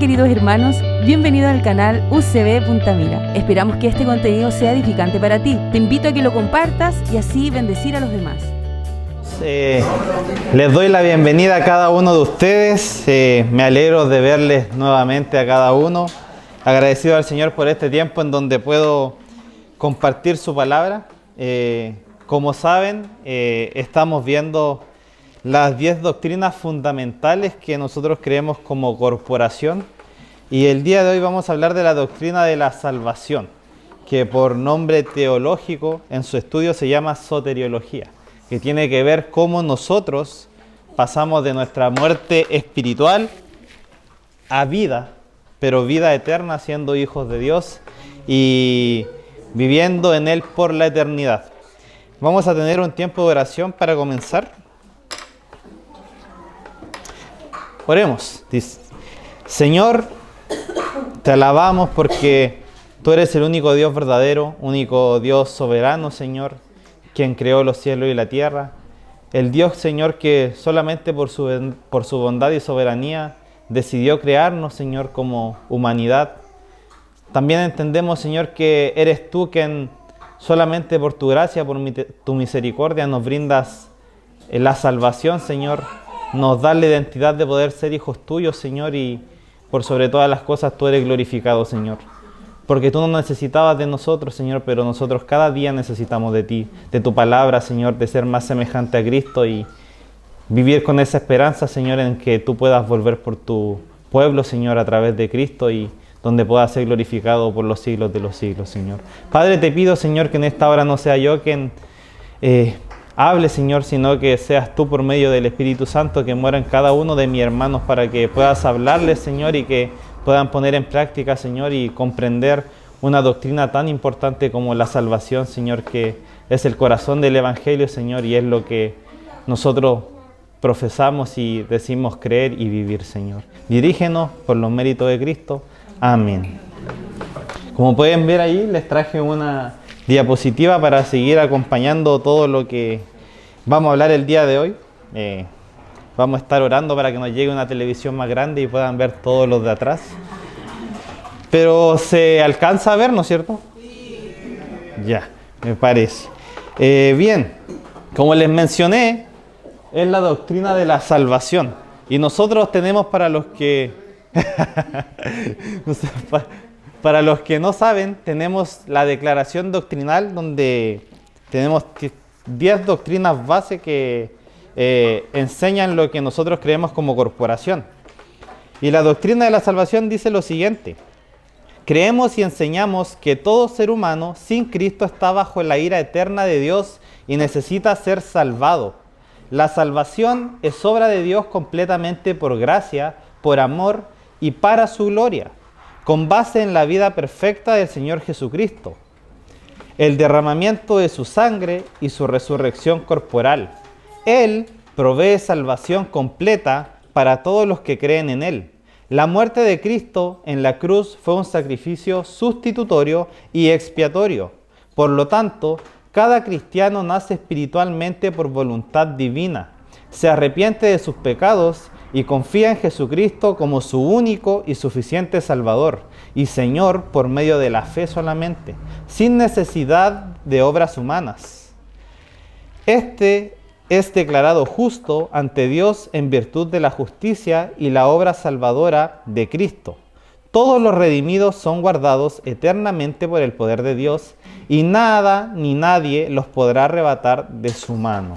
queridos hermanos, bienvenidos al canal UCB Punta Mira. Esperamos que este contenido sea edificante para ti. Te invito a que lo compartas y así bendecir a los demás. Les doy la bienvenida a cada uno de ustedes. Me alegro de verles nuevamente a cada uno. Agradecido al Señor por este tiempo en donde puedo compartir su palabra. Como saben, estamos viendo las 10 doctrinas fundamentales que nosotros creemos como corporación. Y el día de hoy vamos a hablar de la doctrina de la salvación, que por nombre teológico en su estudio se llama soteriología, que tiene que ver cómo nosotros pasamos de nuestra muerte espiritual a vida, pero vida eterna siendo hijos de Dios y viviendo en Él por la eternidad. Vamos a tener un tiempo de oración para comenzar. Oremos. Dice: Señor, te alabamos porque tú eres el único Dios verdadero, único Dios soberano, Señor, quien creó los cielos y la tierra. El Dios, Señor, que solamente por su bondad y soberanía decidió crearnos, Señor, como humanidad. También entendemos, Señor, que eres tú quien solamente por tu gracia, por tu misericordia nos brindas la salvación, Señor. Nos da la identidad de poder ser hijos tuyos, Señor, y por sobre todas las cosas tú eres glorificado, Señor. Porque tú no necesitabas de nosotros, Señor, pero nosotros cada día necesitamos de ti, de tu palabra, Señor, de ser más semejante a Cristo y vivir con esa esperanza, Señor, en que tú puedas volver por tu pueblo, Señor, a través de Cristo y donde pueda ser glorificado por los siglos de los siglos, Señor. Padre, te pido, Señor, que en esta hora no sea yo quien hable, Señor, sino que seas tú por medio del Espíritu Santo que muera en cada uno de mis hermanos para que puedas hablarles, Señor, y que puedan poner en práctica, Señor, y comprender una doctrina tan importante como la salvación, Señor, que es el corazón del Evangelio, Señor, y es lo que nosotros profesamos y decimos creer y vivir, Señor. Dirígenos por los méritos de Cristo. Amén. Como pueden ver ahí, les traje una diapositiva para seguir acompañando todo lo que vamos a hablar el día de hoy. Vamos a estar orando para que nos llegue una televisión más grande y puedan ver todos los de atrás. Pero se alcanza a ver, ¿no es cierto? Sí. Ya, me parece. Bien, como les mencioné, es la doctrina de la salvación. Y nosotros tenemos para los que para los que no saben, tenemos la declaración doctrinal donde tenemos 10 doctrinas base que enseñan lo que nosotros creemos como corporación. Y la doctrina de la salvación dice lo siguiente: creemos y enseñamos que todo ser humano sin Cristo está bajo la ira eterna de Dios y necesita ser salvado. La salvación es obra de Dios completamente por gracia, por amor y para su gloria, con base en la vida perfecta del Señor Jesucristo, el derramamiento de su sangre y su resurrección corporal. Él provee salvación completa para todos los que creen en Él. La muerte de Cristo en la cruz fue un sacrificio sustitutorio y expiatorio. Por lo tanto, cada cristiano nace espiritualmente por voluntad divina, se arrepiente de sus pecados y confía en Jesucristo como su único y suficiente Salvador y Señor por medio de la fe solamente, sin necesidad de obras humanas. Este es declarado justo ante Dios en virtud de la justicia y la obra salvadora de Cristo. Todos los redimidos son guardados eternamente por el poder de Dios y nada ni nadie los podrá arrebatar de su mano.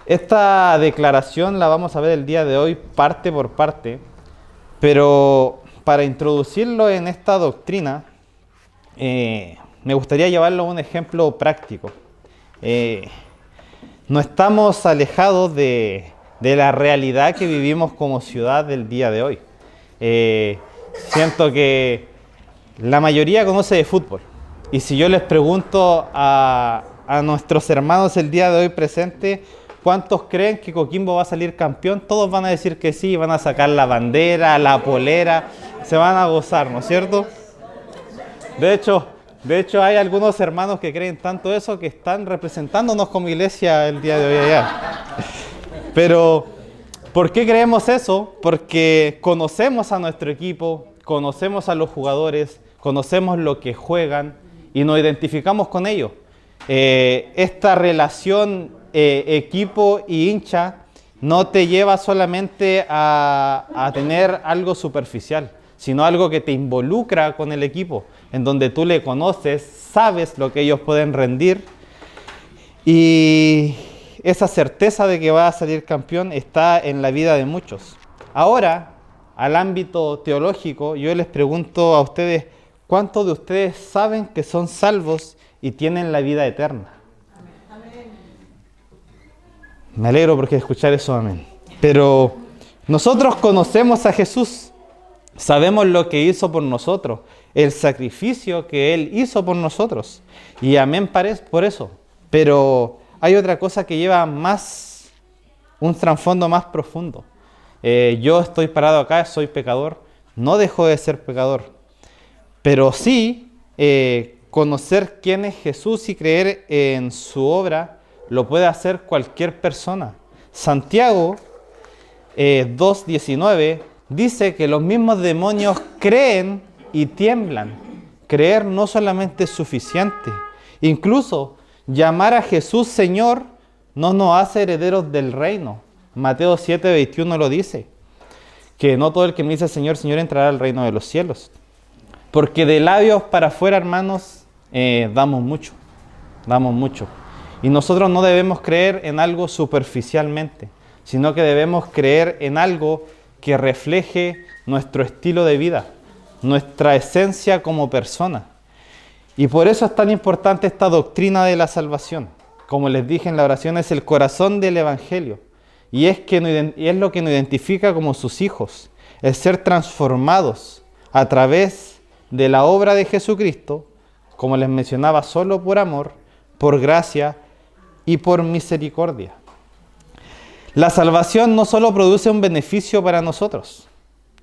Esta declaración la vamos a ver el día de hoy parte por parte, pero para introducirlo en esta doctrina me gustaría llevarlo a un ejemplo práctico. No estamos alejados de la realidad que vivimos como ciudad del día de hoy. Siento que la mayoría conoce de fútbol, y si yo les pregunto a nuestros hermanos el día de hoy presentes, ¿cuántos creen que Coquimbo va a salir campeón? Todos van a decir que sí, van a sacar la bandera, la polera, se van a gozar, ¿no es cierto? De hecho hay algunos hermanos que creen tanto eso que están representándonos como iglesia el día de hoy allá. Pero ¿Por qué creemos eso? Porque conocemos a nuestro equipo, conocemos a los jugadores, conocemos lo que juegan y nos identificamos con ellos. Esta relación equipo y hincha no te lleva solamente a tener algo superficial, sino algo que te involucra con el equipo, en donde tú le conoces, sabes lo que ellos pueden rendir y esa certeza de que va a salir campeón está en la vida de muchos. Ahora, al ámbito teológico, yo les pregunto a ustedes, ¿cuántos de ustedes saben que son salvos y tienen la vida eterna? Amén. Me alegro porque escuchar eso, amén. Pero nosotros conocemos a Jesús, sabemos lo que hizo por nosotros, el sacrificio que Él hizo por nosotros. Y amén por eso. Pero hay otra cosa que lleva más, un trasfondo más profundo. Yo estoy parado acá, soy pecador, no dejo de ser pecador. Pero sí, conocer quién es Jesús y creer en su obra lo puede hacer cualquier persona. Santiago 2:19 dice que los mismos demonios creen y tiemblan. Creer no solamente es suficiente. Incluso llamar a Jesús Señor no nos hace herederos del reino. Mateo 7:21 lo dice. Que no todo el que me dice Señor, Señor entrará al reino de los cielos. Porque de labios para afuera, hermanos, damos mucho. Y nosotros no debemos creer en algo superficialmente, sino que debemos creer en algo que refleje nuestro estilo de vida, nuestra esencia como persona. Y por eso es tan importante esta doctrina de la salvación. Como les dije en la oración, es el corazón del Evangelio. Y es lo que nos identifica como sus hijos, el ser transformados a través de la obra de Jesucristo, como les mencionaba, solo por amor, por gracia y por misericordia. La salvación no solo produce un beneficio para nosotros.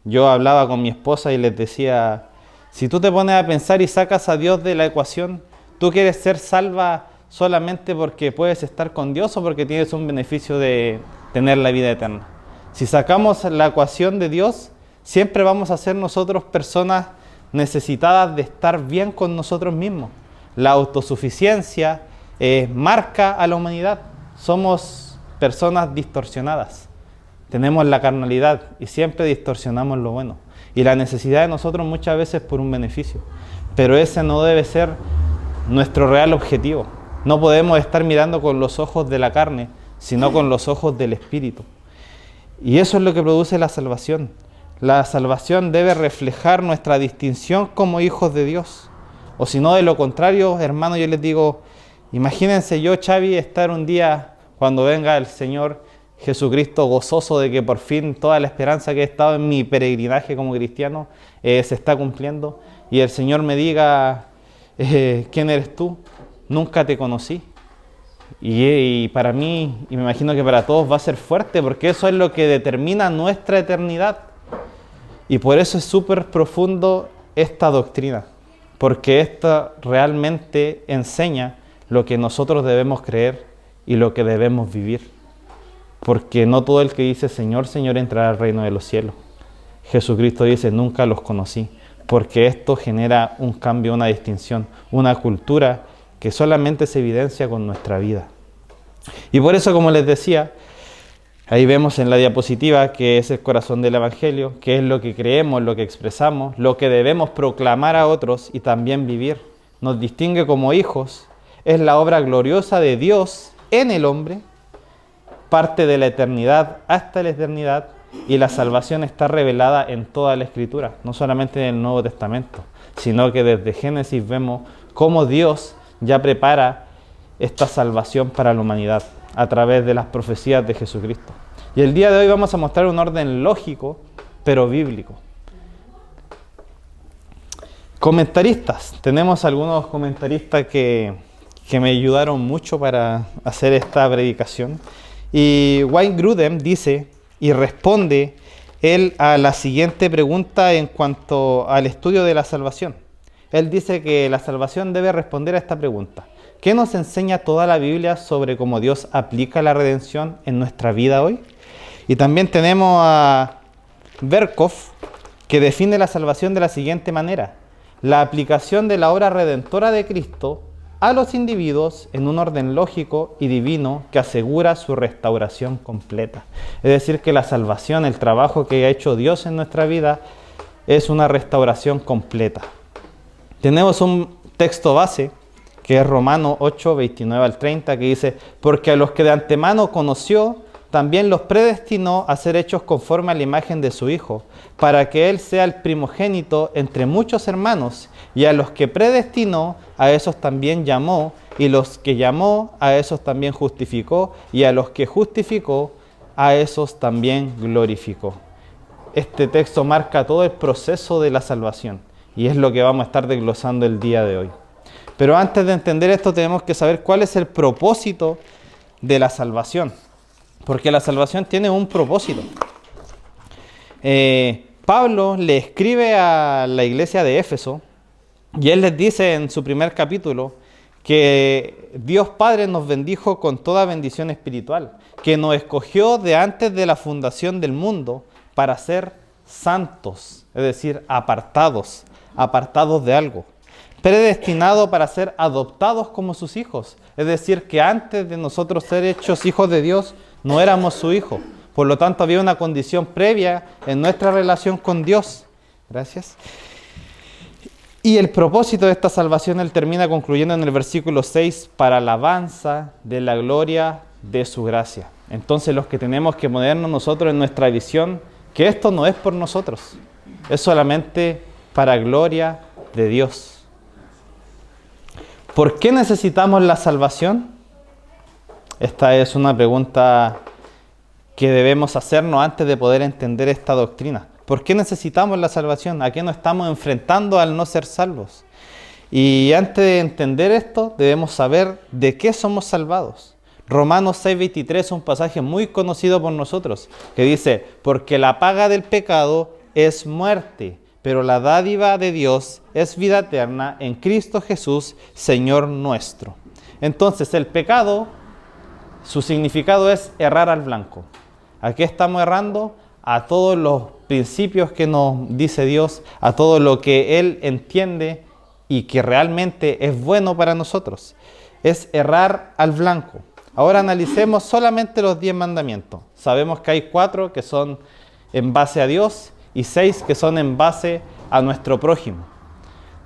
Yo hablaba con mi esposa y les decía, si tú te pones a pensar y sacas a Dios de la ecuación, ¿tú quieres ser salva solamente porque puedes estar con Dios o porque tienes un beneficio de tener la vida eterna? Si sacamos la ecuación de Dios, siempre vamos a ser nosotros personas necesitadas de estar bien con nosotros mismos. La autosuficiencia marca a la humanidad. Somos personas distorsionadas. Tenemos la carnalidad y siempre distorsionamos lo bueno. Y la necesidad de nosotros muchas veces por un beneficio. Pero ese no debe ser nuestro real objetivo. No podemos estar mirando con los ojos de la carne, sino con los ojos del Espíritu. Y eso es lo que produce la salvación. La salvación debe reflejar nuestra distinción como hijos de Dios. O si no, de lo contrario, hermano, yo les digo, imagínense yo, Xavi, estar un día cuando venga el Señor Jesucristo gozoso de que por fin toda la esperanza que he estado en mi peregrinaje como cristiano se está cumpliendo. Y el Señor me diga, ¿quién eres tú? Nunca te conocí. Y para mí, y me imagino que para todos va a ser fuerte, porque eso es lo que determina nuestra eternidad. Y por eso es súper profundo esta doctrina, porque esta realmente enseña lo que nosotros debemos creer y lo que debemos vivir. Porque no todo el que dice Señor, Señor entrará al reino de los cielos. Jesucristo dice, nunca los conocí, porque esto genera un cambio, una distinción, una cultura que solamente se evidencia con nuestra vida. Y por eso, como les decía, ahí vemos en la diapositiva que es el corazón del Evangelio, que es lo que creemos, lo que expresamos, lo que debemos proclamar a otros y también vivir. Nos distingue como hijos, es la obra gloriosa de Dios en el hombre, parte de la eternidad hasta la eternidad, y la salvación está revelada en toda la Escritura, no solamente en el Nuevo Testamento, sino que desde Génesis vemos cómo Dios ya prepara esta salvación para la humanidad a través de las profecías de Jesucristo. Y el día de hoy vamos a mostrar un orden lógico, pero bíblico. Comentaristas. Tenemos algunos comentaristas que me ayudaron mucho para hacer esta predicación. Y Wayne Grudem dice y responde él a la siguiente pregunta en cuanto al estudio de la salvación. Él dice que la salvación debe responder a esta pregunta. ¿Qué nos enseña toda la Biblia sobre cómo Dios aplica la redención en nuestra vida hoy? Y también tenemos a Berkov, que define la salvación de la siguiente manera: la aplicación de la obra redentora de Cristo a los individuos en un orden lógico y divino que asegura su restauración completa. Es decir, que la salvación, el trabajo que ha hecho Dios en nuestra vida, es una restauración completa. Tenemos un texto base, que es Romanos 8, 29 al 30, que dice: porque a los que de antemano conoció, también los predestinó a ser hechos conforme a la imagen de su Hijo, para que Él sea el primogénito entre muchos hermanos. Y a los que predestinó, a esos también llamó, y los que llamó, a esos también justificó, y a los que justificó, a esos también glorificó. Este texto marca todo el proceso de la salvación, y es lo que vamos a estar desglosando el día de hoy. Pero antes de entender esto, tenemos que saber cuál es el propósito de la salvación. Porque la salvación tiene un propósito. Pablo le escribe a la iglesia de Éfeso y él les dice en su primer capítulo que Dios Padre nos bendijo con toda bendición espiritual, que nos escogió de antes de la fundación del mundo para ser santos, es decir, apartados de algo. Predestinado para ser adoptados como sus hijos, es decir, que antes de nosotros ser hechos hijos de Dios, no éramos su hijo. Por lo tanto, había una condición previa en nuestra relación con Dios. Gracias. Y el propósito de esta salvación, él termina concluyendo en el versículo 6, para alabanza de la gloria de su gracia. Entonces, los que tenemos que ponernos nosotros en nuestra visión, que esto no es por nosotros, es solamente para gloria de Dios. ¿Por qué necesitamos la salvación? Esta es una pregunta que debemos hacernos antes de poder entender esta doctrina. ¿Por qué necesitamos la salvación? ¿A qué nos estamos enfrentando al no ser salvos? Y antes de entender esto, debemos saber de qué somos salvados. Romanos 6:23 es un pasaje muy conocido por nosotros, que dice: porque la paga del pecado es muerte, pero la dádiva de Dios es vida eterna en Cristo Jesús, Señor nuestro. Entonces, el pecado, su significado es errar al blanco. ¿A qué estamos errando? A todos los principios que nos dice Dios, a todo lo que Él entiende y que realmente es bueno para nosotros. Es errar al blanco. Ahora analicemos solamente los 10 mandamientos. Sabemos que hay 4 que son en base a Dios y 6 que son en base a nuestro prójimo.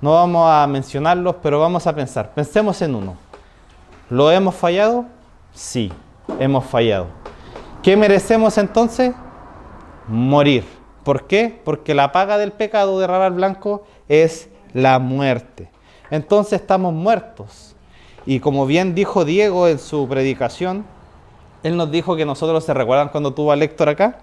No vamos a mencionarlos, pero vamos a pensar. Pensemos en uno. ¿Lo hemos fallado? Sí, hemos fallado. ¿Qué merecemos entonces? Morir. ¿Por qué? Porque la paga del pecado de errar al blanco es la muerte. Entonces estamos muertos. Y como bien dijo Diego en su predicación, él nos dijo que nosotros, ¿se recuerdan cuando tuvo a Héctor acá?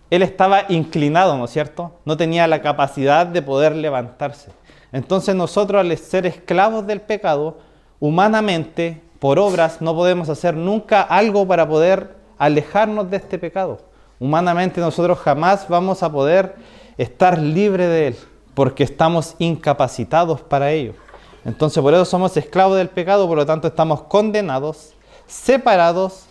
Él estaba inclinado, ¿no es cierto? No tenía la capacidad de poder levantarse. Entonces nosotros, al ser esclavos del pecado, humanamente, por obras, no podemos hacer nunca algo para poder alejarnos de este pecado. Humanamente nosotros jamás vamos a poder estar libres de él, porque estamos incapacitados para ello. Entonces por eso somos esclavos del pecado, por lo tanto estamos condenados, separados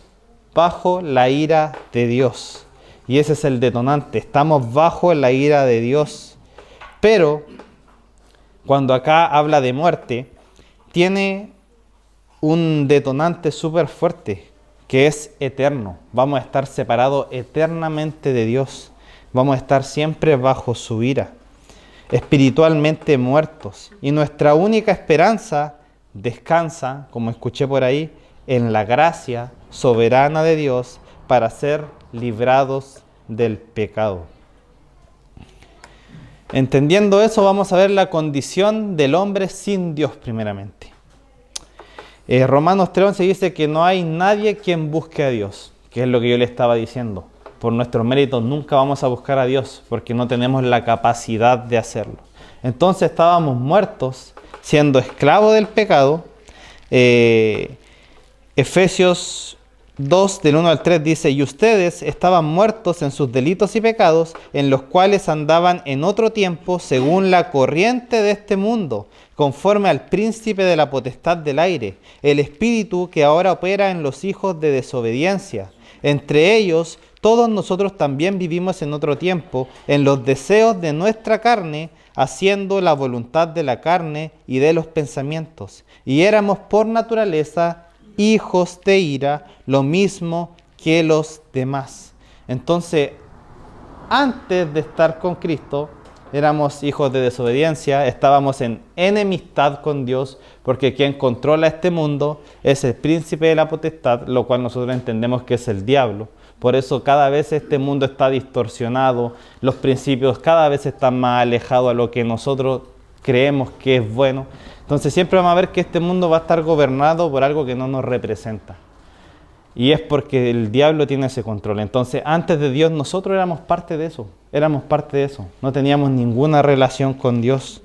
bajo la ira de Dios. Y ese es el detonante, estamos bajo la ira de Dios. Pero cuando acá habla de muerte, tiene un detonante súper fuerte, que es eterno. Vamos a estar separados eternamente de Dios. Vamos a estar siempre bajo su ira, espiritualmente muertos. Y nuestra única esperanza descansa, como escuché por ahí, en la gracia soberana de Dios para ser librados del pecado. Entendiendo eso, vamos a ver la condición del hombre sin Dios primeramente. Romanos 3:11 dice que no hay nadie quien busque a Dios, que es lo que yo le estaba diciendo. Por nuestros méritos nunca vamos a buscar a Dios, porque no tenemos la capacidad de hacerlo. Entonces estábamos muertos, siendo esclavos del pecado. Efesios 2, del 1 al 3 dice: y ustedes estaban muertos en sus delitos y pecados, en los cuales andaban en otro tiempo, según la corriente de este mundo, conforme al príncipe de la potestad del aire, el espíritu que ahora opera en los hijos de desobediencia, Entre ellos, todos nosotros también vivimos en otro tiempo, en los deseos de nuestra carne, haciendo la voluntad de la carne y de los pensamientos. Y éramos por naturaleza hijos de ira, lo mismo que los demás. Entonces, antes de estar con Cristo, éramos hijos de desobediencia, estábamos en enemistad con Dios, porque quien controla este mundo es el príncipe de la potestad, lo cual nosotros entendemos que es el diablo. Por eso cada vez este mundo está distorsionado, los principios cada vez están más alejados a lo que nosotros creemos que es bueno. Entonces siempre vamos a ver que este mundo va a estar gobernado por algo que no nos representa. Y es porque el diablo tiene ese control. Entonces, antes de Dios, nosotros éramos parte de eso. No teníamos ninguna relación con Dios.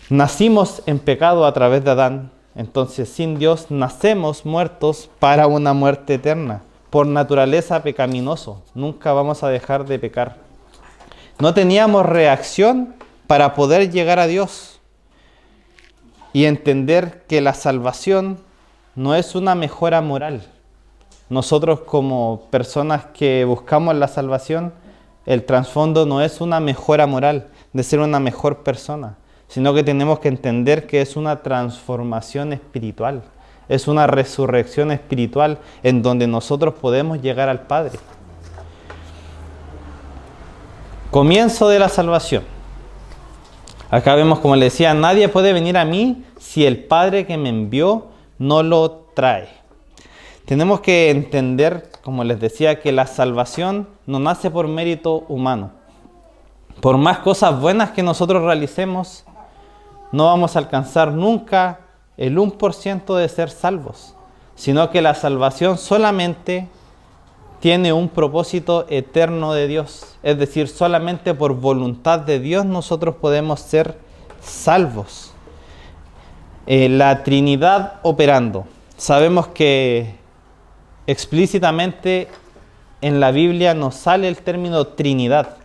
Nacimos en pecado a través de Adán. Entonces, sin Dios, nacemos muertos para una muerte eterna. Por naturaleza pecaminoso. Nunca vamos a dejar de pecar. No teníamos reacción para poder llegar a Dios. Y entender que la salvación no es una mejora moral. Nosotros como personas que buscamos la salvación, el trasfondo no es una mejora moral, de ser una mejor persona, sino que tenemos que entender que es una transformación espiritual, es una resurrección espiritual en donde nosotros podemos llegar al Padre. Comienzo de la salvación. Acá vemos, como le decía, nadie puede venir a mí si el Padre que me envió no lo trae. Tenemos que entender, como les decía, que la salvación no nace por mérito humano. Por más cosas buenas que nosotros realicemos, no vamos a alcanzar nunca el 1% de ser salvos, sino que la salvación solamente tiene un propósito eterno de Dios. Es decir, solamente por voluntad de Dios nosotros podemos ser salvos. La Trinidad operando. Sabemos que explícitamente en la Biblia no sale el término Trinidad,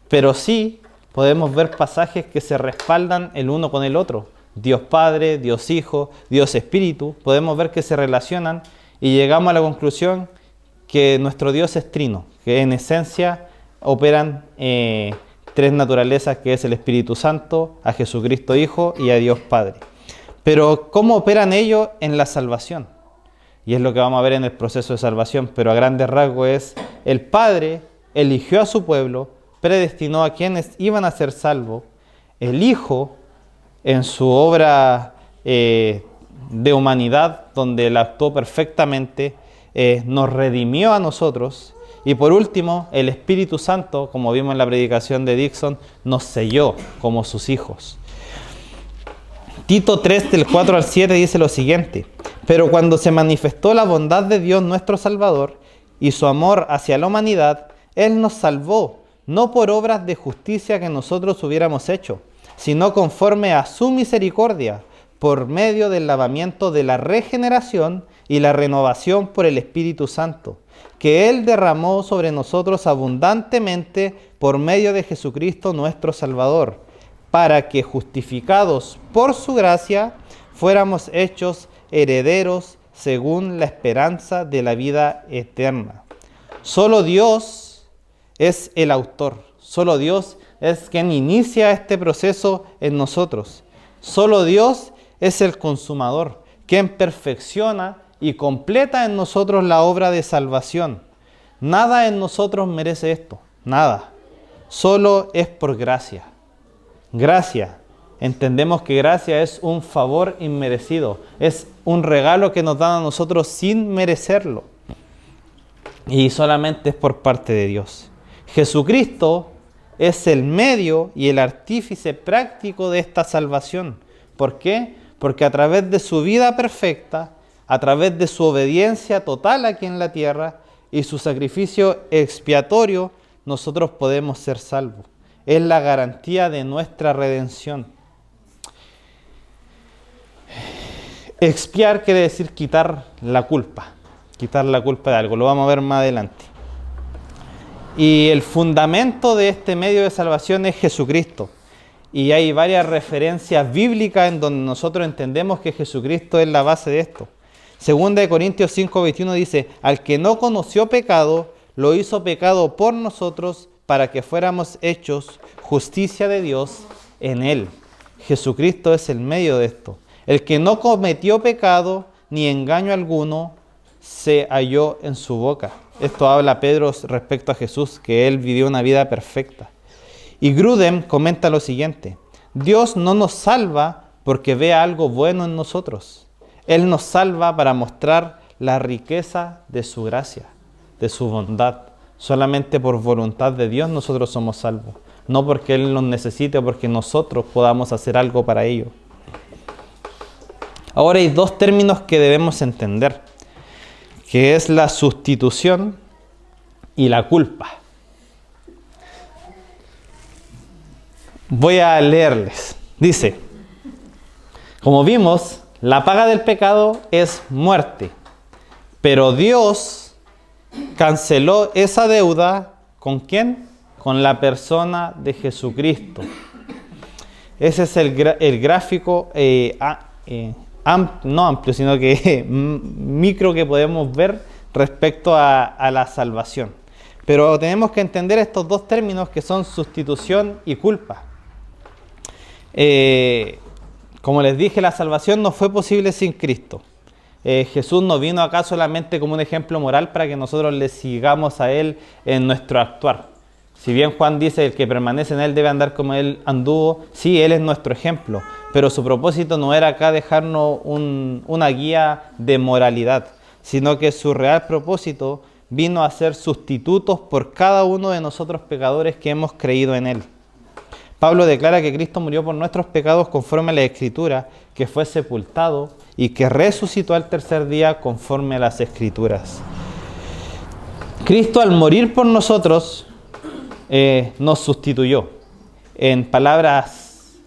pero sí podemos ver pasajes que se respaldan el uno con el otro. Dios Padre, Dios Hijo, Dios Espíritu, podemos ver que se relacionan y llegamos a la conclusión que nuestro Dios es trino, que en esencia operan tres naturalezas, que es el Espíritu Santo, a Jesucristo Hijo y a Dios Padre. Pero ¿cómo operan ellos en la salvación? Y es lo que vamos a ver en el proceso de salvación, pero a grandes rasgos es: el Padre eligió a su pueblo, predestinó a quienes iban a ser salvos. El Hijo, en su obra de humanidad, donde Él actuó perfectamente, nos redimió a nosotros. Y por último, el Espíritu Santo, como vimos en la predicación de Dixon, nos selló como sus hijos. Tito 3, del 4 al 7 dice lo siguiente: pero cuando se manifestó la bondad de Dios nuestro Salvador y su amor hacia la humanidad, Él nos salvó, no por obras de justicia que nosotros hubiéramos hecho, sino conforme a su misericordia, por medio del lavamiento de la regeneración y la renovación por el Espíritu Santo, que Él derramó sobre nosotros abundantemente por medio de Jesucristo nuestro Salvador, para que, justificados por su gracia, fuéramos hechos herederos según la esperanza de la vida eterna. Solo Dios es el autor, solo Dios es quien inicia este proceso en nosotros. Solo Dios es el consumador, quien perfecciona y completa en nosotros la obra de salvación. Nada en nosotros merece esto, nada. Solo es por gracia. Gracia. Entendemos que gracia es un favor inmerecido, es un regalo que nos dan a nosotros sin merecerlo. Y solamente es por parte de Dios. Jesucristo es el medio y el artífice práctico de esta salvación. ¿Por qué? Porque a través de su vida perfecta, a través de su obediencia total aquí en la tierra y su sacrificio expiatorio, nosotros podemos ser salvos. Es la garantía de nuestra redención. Expiar quiere decir quitar la culpa de algo, lo vamos a ver más adelante. Y el fundamento de este medio de salvación es Jesucristo. Y hay varias referencias bíblicas en donde nosotros entendemos que Jesucristo es la base de esto. Segunda de Corintios 5:21 dice, al que no conoció pecado, lo hizo pecado por nosotros para que fuéramos hechos justicia de Dios en él. Jesucristo es el medio de esto. El que no cometió pecado ni engaño alguno se halló en su boca. Esto habla Pedro respecto a Jesús, que él vivió una vida perfecta. Y Grudem comenta lo siguiente: Dios no nos salva porque vea algo bueno en nosotros. Él nos salva para mostrar la riqueza de su gracia, de su bondad. Solamente por voluntad de Dios nosotros somos salvos. No porque Él nos necesite o porque nosotros podamos hacer algo para ello. Ahora hay dos términos que debemos entender, que es la sustitución y la culpa. Voy a leerles. Dice, como vimos, la paga del pecado es muerte, pero Dios canceló esa deuda, ¿con quién? Con la persona de Jesucristo. Ese es el gráfico no amplio, sino que micro que podemos ver respecto a la salvación. Pero tenemos que entender estos dos términos que son sustitución y culpa. Como les dije, la salvación no fue posible sin Cristo. Jesús no vino acá solamente como un ejemplo moral para que nosotros le sigamos a Él en nuestro actuar. Si bien Juan dice el que permanece en Él debe andar como Él anduvo, sí, Él es nuestro ejemplo, pero su propósito no era acá dejarnos una guía de moralidad, sino que su real propósito vino a ser sustitutos por cada uno de nosotros pecadores que hemos creído en Él. Pablo declara que Cristo murió por nuestros pecados conforme a la Escritura, que fue sepultado y que resucitó al tercer día conforme a las Escrituras. Cristo al morir por nosotros nos sustituyó. En palabras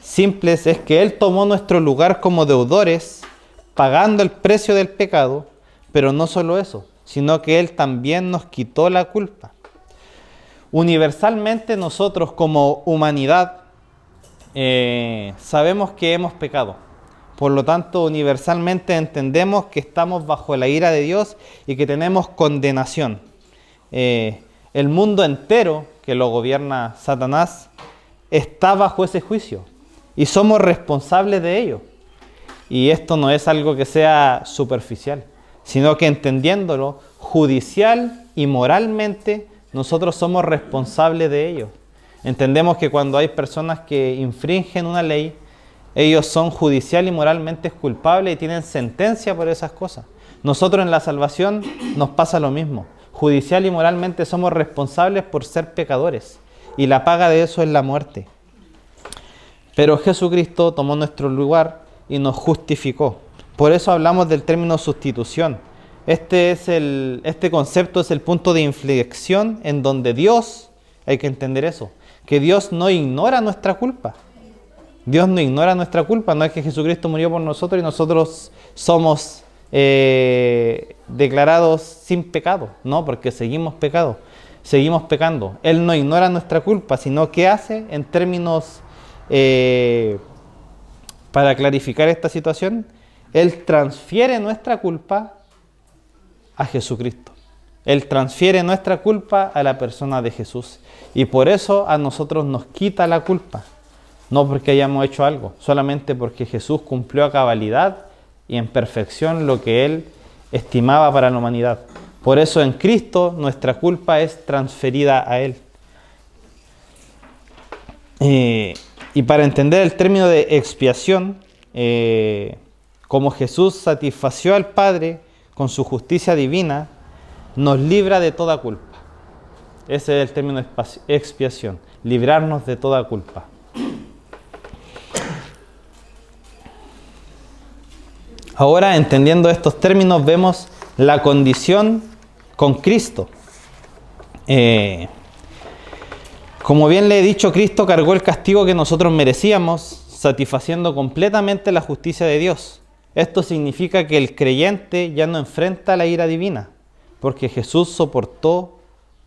simples es que Él tomó nuestro lugar como deudores, pagando el precio del pecado, pero no solo eso, sino que Él también nos quitó la culpa. Universalmente nosotros como humanidad sabemos que hemos pecado. Por lo tanto, universalmente entendemos que estamos bajo la ira de Dios y que tenemos condenación. El mundo entero, que lo gobierna Satanás, está bajo ese juicio y somos responsables de ello. Y esto no es algo que sea superficial, sino que entendiéndolo judicial y moralmente, nosotros somos responsables de ello. Entendemos que cuando hay personas que infringen una ley, ellos son judicial y moralmente culpables y tienen sentencia por esas cosas. Nosotros en la salvación nos pasa lo mismo. Judicial y moralmente somos responsables por ser pecadores. Y la paga de eso es la muerte. Pero Jesucristo tomó nuestro lugar y nos justificó. Por eso hablamos del término sustitución. Este concepto es el punto de inflexión en donde Dios, hay que entender eso, que Dios no ignora nuestra culpa. Dios no ignora nuestra culpa, no es que Jesucristo murió por nosotros y nosotros somos declarados sin pecado, no, porque seguimos pecando. Él no ignora nuestra culpa, sino que hace en términos, para clarificar esta situación, Él transfiere nuestra culpa a Jesucristo. Él transfiere nuestra culpa a la persona de Jesús. Y por eso a nosotros nos quita la culpa. No porque hayamos hecho algo, solamente porque Jesús cumplió a cabalidad y en perfección lo que Él estimaba para la humanidad. Por eso en Cristo nuestra culpa es transferida a Él. Y para entender el término de expiación, como Jesús satisfació al Padre con su justicia divina, nos libra de toda culpa. Ese es el término de expiación, librarnos de toda culpa. Ahora, entendiendo estos términos, vemos la condición con Cristo. Como bien le he dicho, Cristo cargó el castigo que nosotros merecíamos, satisfaciendo completamente la justicia de Dios. Esto significa que el creyente ya no enfrenta la ira divina, porque Jesús soportó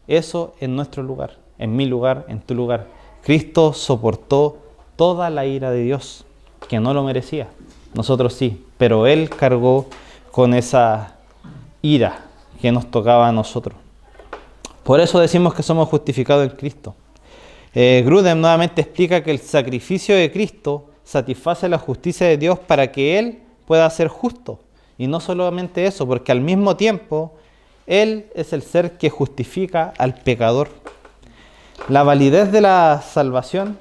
eso en nuestro lugar, en mi lugar, en tu lugar. Cristo soportó toda la ira de Dios, que no lo merecía. nosotros sí, pero Él cargó con esa ira que nos tocaba a nosotros. Por eso decimos que somos justificados en Cristo. Grudem nuevamente explica que el sacrificio de Cristo satisface la justicia de Dios para que Él pueda ser justo. Y no solamente eso, porque al mismo tiempo Él es el ser que justifica al pecador. La validez de la salvación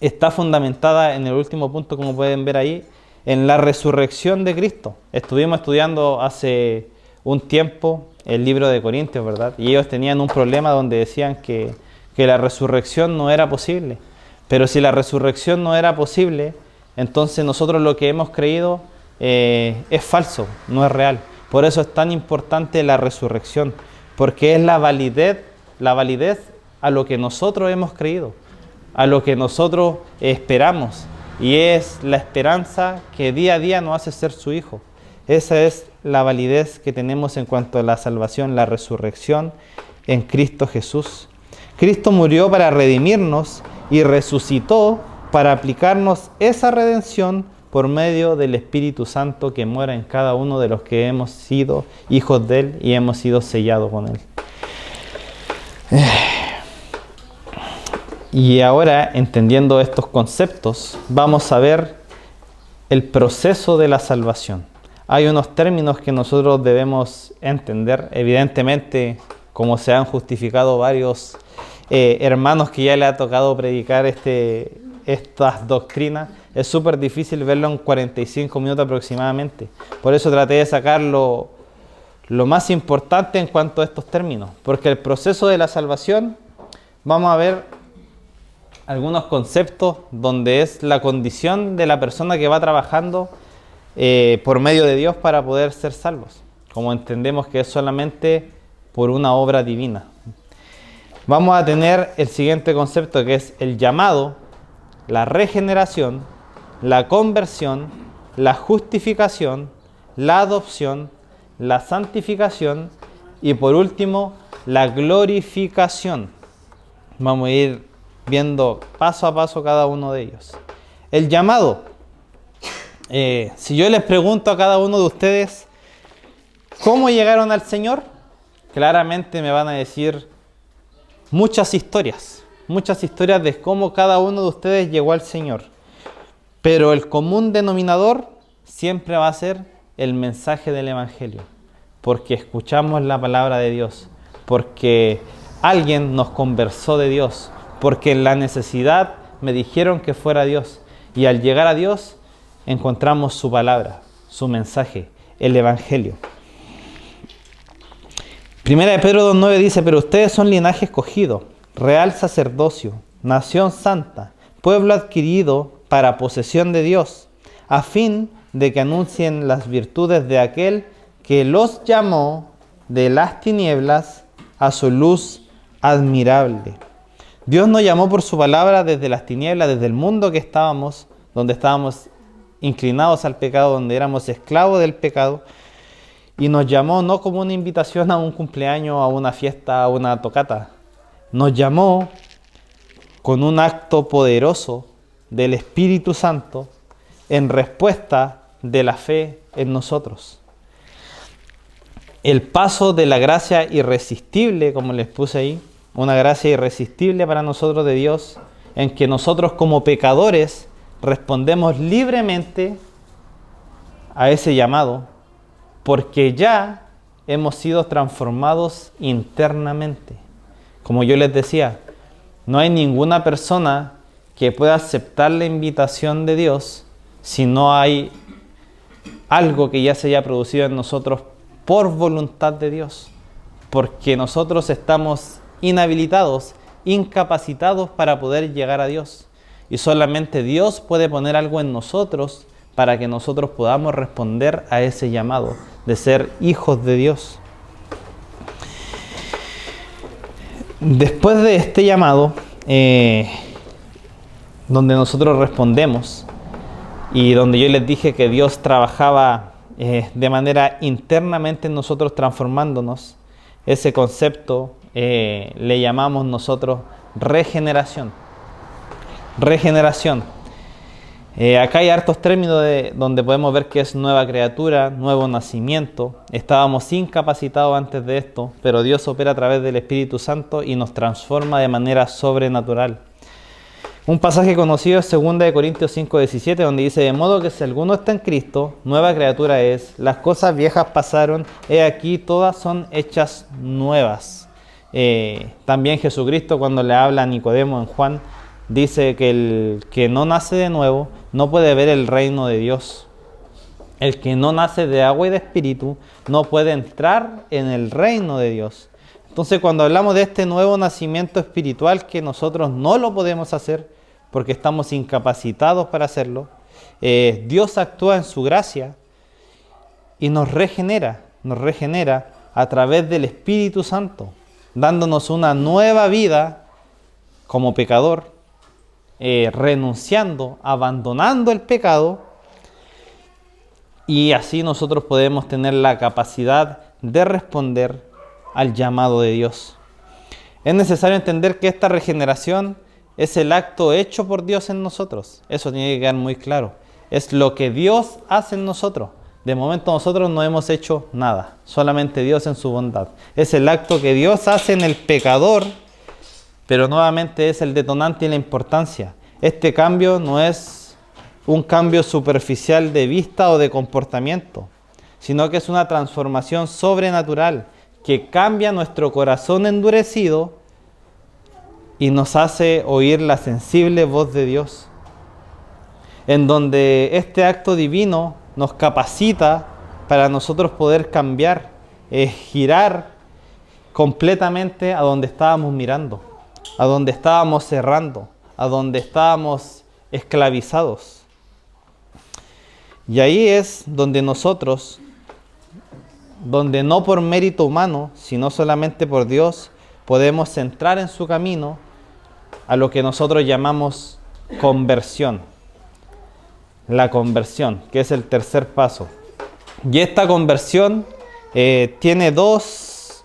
está fundamentada en el último punto, como pueden ver ahí, en la resurrección de Cristo. Estuvimos estudiando hace un tiempo el libro de Corintios, ¿verdad? Y ellos tenían un problema donde decían que la resurrección no era posible. Pero si la resurrección no era posible, entonces nosotros lo que hemos creído es falso, no es real. Por eso es tan importante la resurrección, porque es la validez a lo que nosotros hemos creído, a lo que nosotros esperamos, y es la esperanza que día a día nos hace ser su hijo. Esa es la validez que tenemos en cuanto a la salvación, la resurrección en Cristo Jesús. Cristo murió para redimirnos y resucitó para aplicarnos esa redención por medio del Espíritu Santo que mora en cada uno de los que hemos sido hijos de Él y hemos sido sellados con Él. Y ahora, entendiendo estos conceptos, vamos a ver el proceso de la salvación. Hay unos términos que nosotros debemos entender. Evidentemente, como se han justificado varios hermanos que ya le ha tocado predicar estas doctrinas, es súper difícil verlo en 45 minutos aproximadamente. Por eso traté de sacar lo más importante en cuanto a estos términos. Porque el proceso de la salvación, vamos a ver algunos conceptos donde es la condición de la persona que va trabajando por medio de Dios para poder ser salvos. Como entendemos que es solamente por una obra divina. Vamos a tener el siguiente concepto, que es el llamado, la regeneración, la conversión, la justificación, la adopción, la santificación y por último la glorificación. Vamos a ir viendo paso a paso cada uno de ellos. El llamado. Si yo les pregunto a cada uno de ustedes ¿cómo llegaron al Señor? Claramente me van a decir muchas historias de cómo cada uno de ustedes llegó al Señor. Pero el común denominador siempre va a ser el mensaje del Evangelio, porque escuchamos la palabra de Dios, porque alguien nos conversó de Dios, porque en la necesidad me dijeron que fuera a Dios, y al llegar a Dios encontramos su palabra, su mensaje, el Evangelio. Primera de Pedro 2:9 dice: pero ustedes son linaje escogido, real sacerdocio, nación santa, pueblo adquirido para posesión de Dios, a fin de que anuncien las virtudes de aquel que los llamó de las tinieblas a su luz admirable. Dios nos llamó por su palabra desde las tinieblas, desde el mundo que estábamos, donde estábamos inclinados al pecado, donde éramos esclavos del pecado, y nos llamó no como una invitación a un cumpleaños, a una fiesta, a una tocata. Nos llamó con un acto poderoso del Espíritu Santo en respuesta de la fe en nosotros. El paso de la gracia irresistible, como les puse ahí, una gracia irresistible para nosotros de Dios, en que nosotros como pecadores respondemos libremente a ese llamado, porque ya hemos sido transformados internamente. Como yo les decía, no hay ninguna persona que pueda aceptar la invitación de Dios si no hay algo que ya se haya producido en nosotros por voluntad de Dios, porque nosotros estamos inhabilitados, incapacitados para poder llegar a Dios, y solamente Dios puede poner algo en nosotros para que nosotros podamos responder a ese llamado de ser hijos de Dios. Después de este llamado, donde nosotros respondemos y donde yo les dije que Dios trabajaba de manera internamente en nosotros transformándonos, ese concepto le llamamos nosotros regeneración. Regeneración. Acá hay hartos términos donde podemos ver que es nueva criatura, nuevo nacimiento. Estábamos incapacitados antes de esto, pero Dios opera a través del Espíritu Santo y nos transforma de manera sobrenatural. Un pasaje conocido es 2 Corintios 5:17, donde dice: de modo que si alguno está en Cristo, nueva criatura es, las cosas viejas pasaron, he aquí todas son hechas nuevas. También Jesucristo, cuando le habla a Nicodemo en Juan, dice que el que no nace de nuevo no puede ver el reino de Dios. El que no nace de agua y de espíritu no puede entrar en el reino de Dios. Entonces, cuando hablamos de este nuevo nacimiento espiritual, que nosotros no lo podemos hacer porque estamos incapacitados para hacerlo, Dios actúa en su gracia y nos regenera a través del Espíritu Santo, dándonos una nueva vida como pecador, renunciando, abandonando el pecado, y así nosotros podemos tener la capacidad de responder al llamado de Dios. Es necesario entender que esta regeneración es el acto hecho por Dios en nosotros. Eso tiene que quedar muy claro. Es lo que Dios hace en nosotros. De momento nosotros no hemos hecho nada, solamente Dios en su bondad. Es el acto que Dios hace en el pecador, pero nuevamente es el detonante y la importancia. Este cambio no es un cambio superficial de vista o de comportamiento, sino que es una transformación sobrenatural que cambia nuestro corazón endurecido y nos hace oír la sensible voz de Dios, en donde este acto divino nos capacita para nosotros poder cambiar, girar completamente a donde estábamos mirando, a donde estábamos cerrando, a donde estábamos esclavizados. Y ahí es donde nosotros, donde no por mérito humano, sino solamente por Dios, podemos entrar en su camino a lo que nosotros llamamos conversión. La conversión, que es el tercer paso. Y esta conversión tiene dos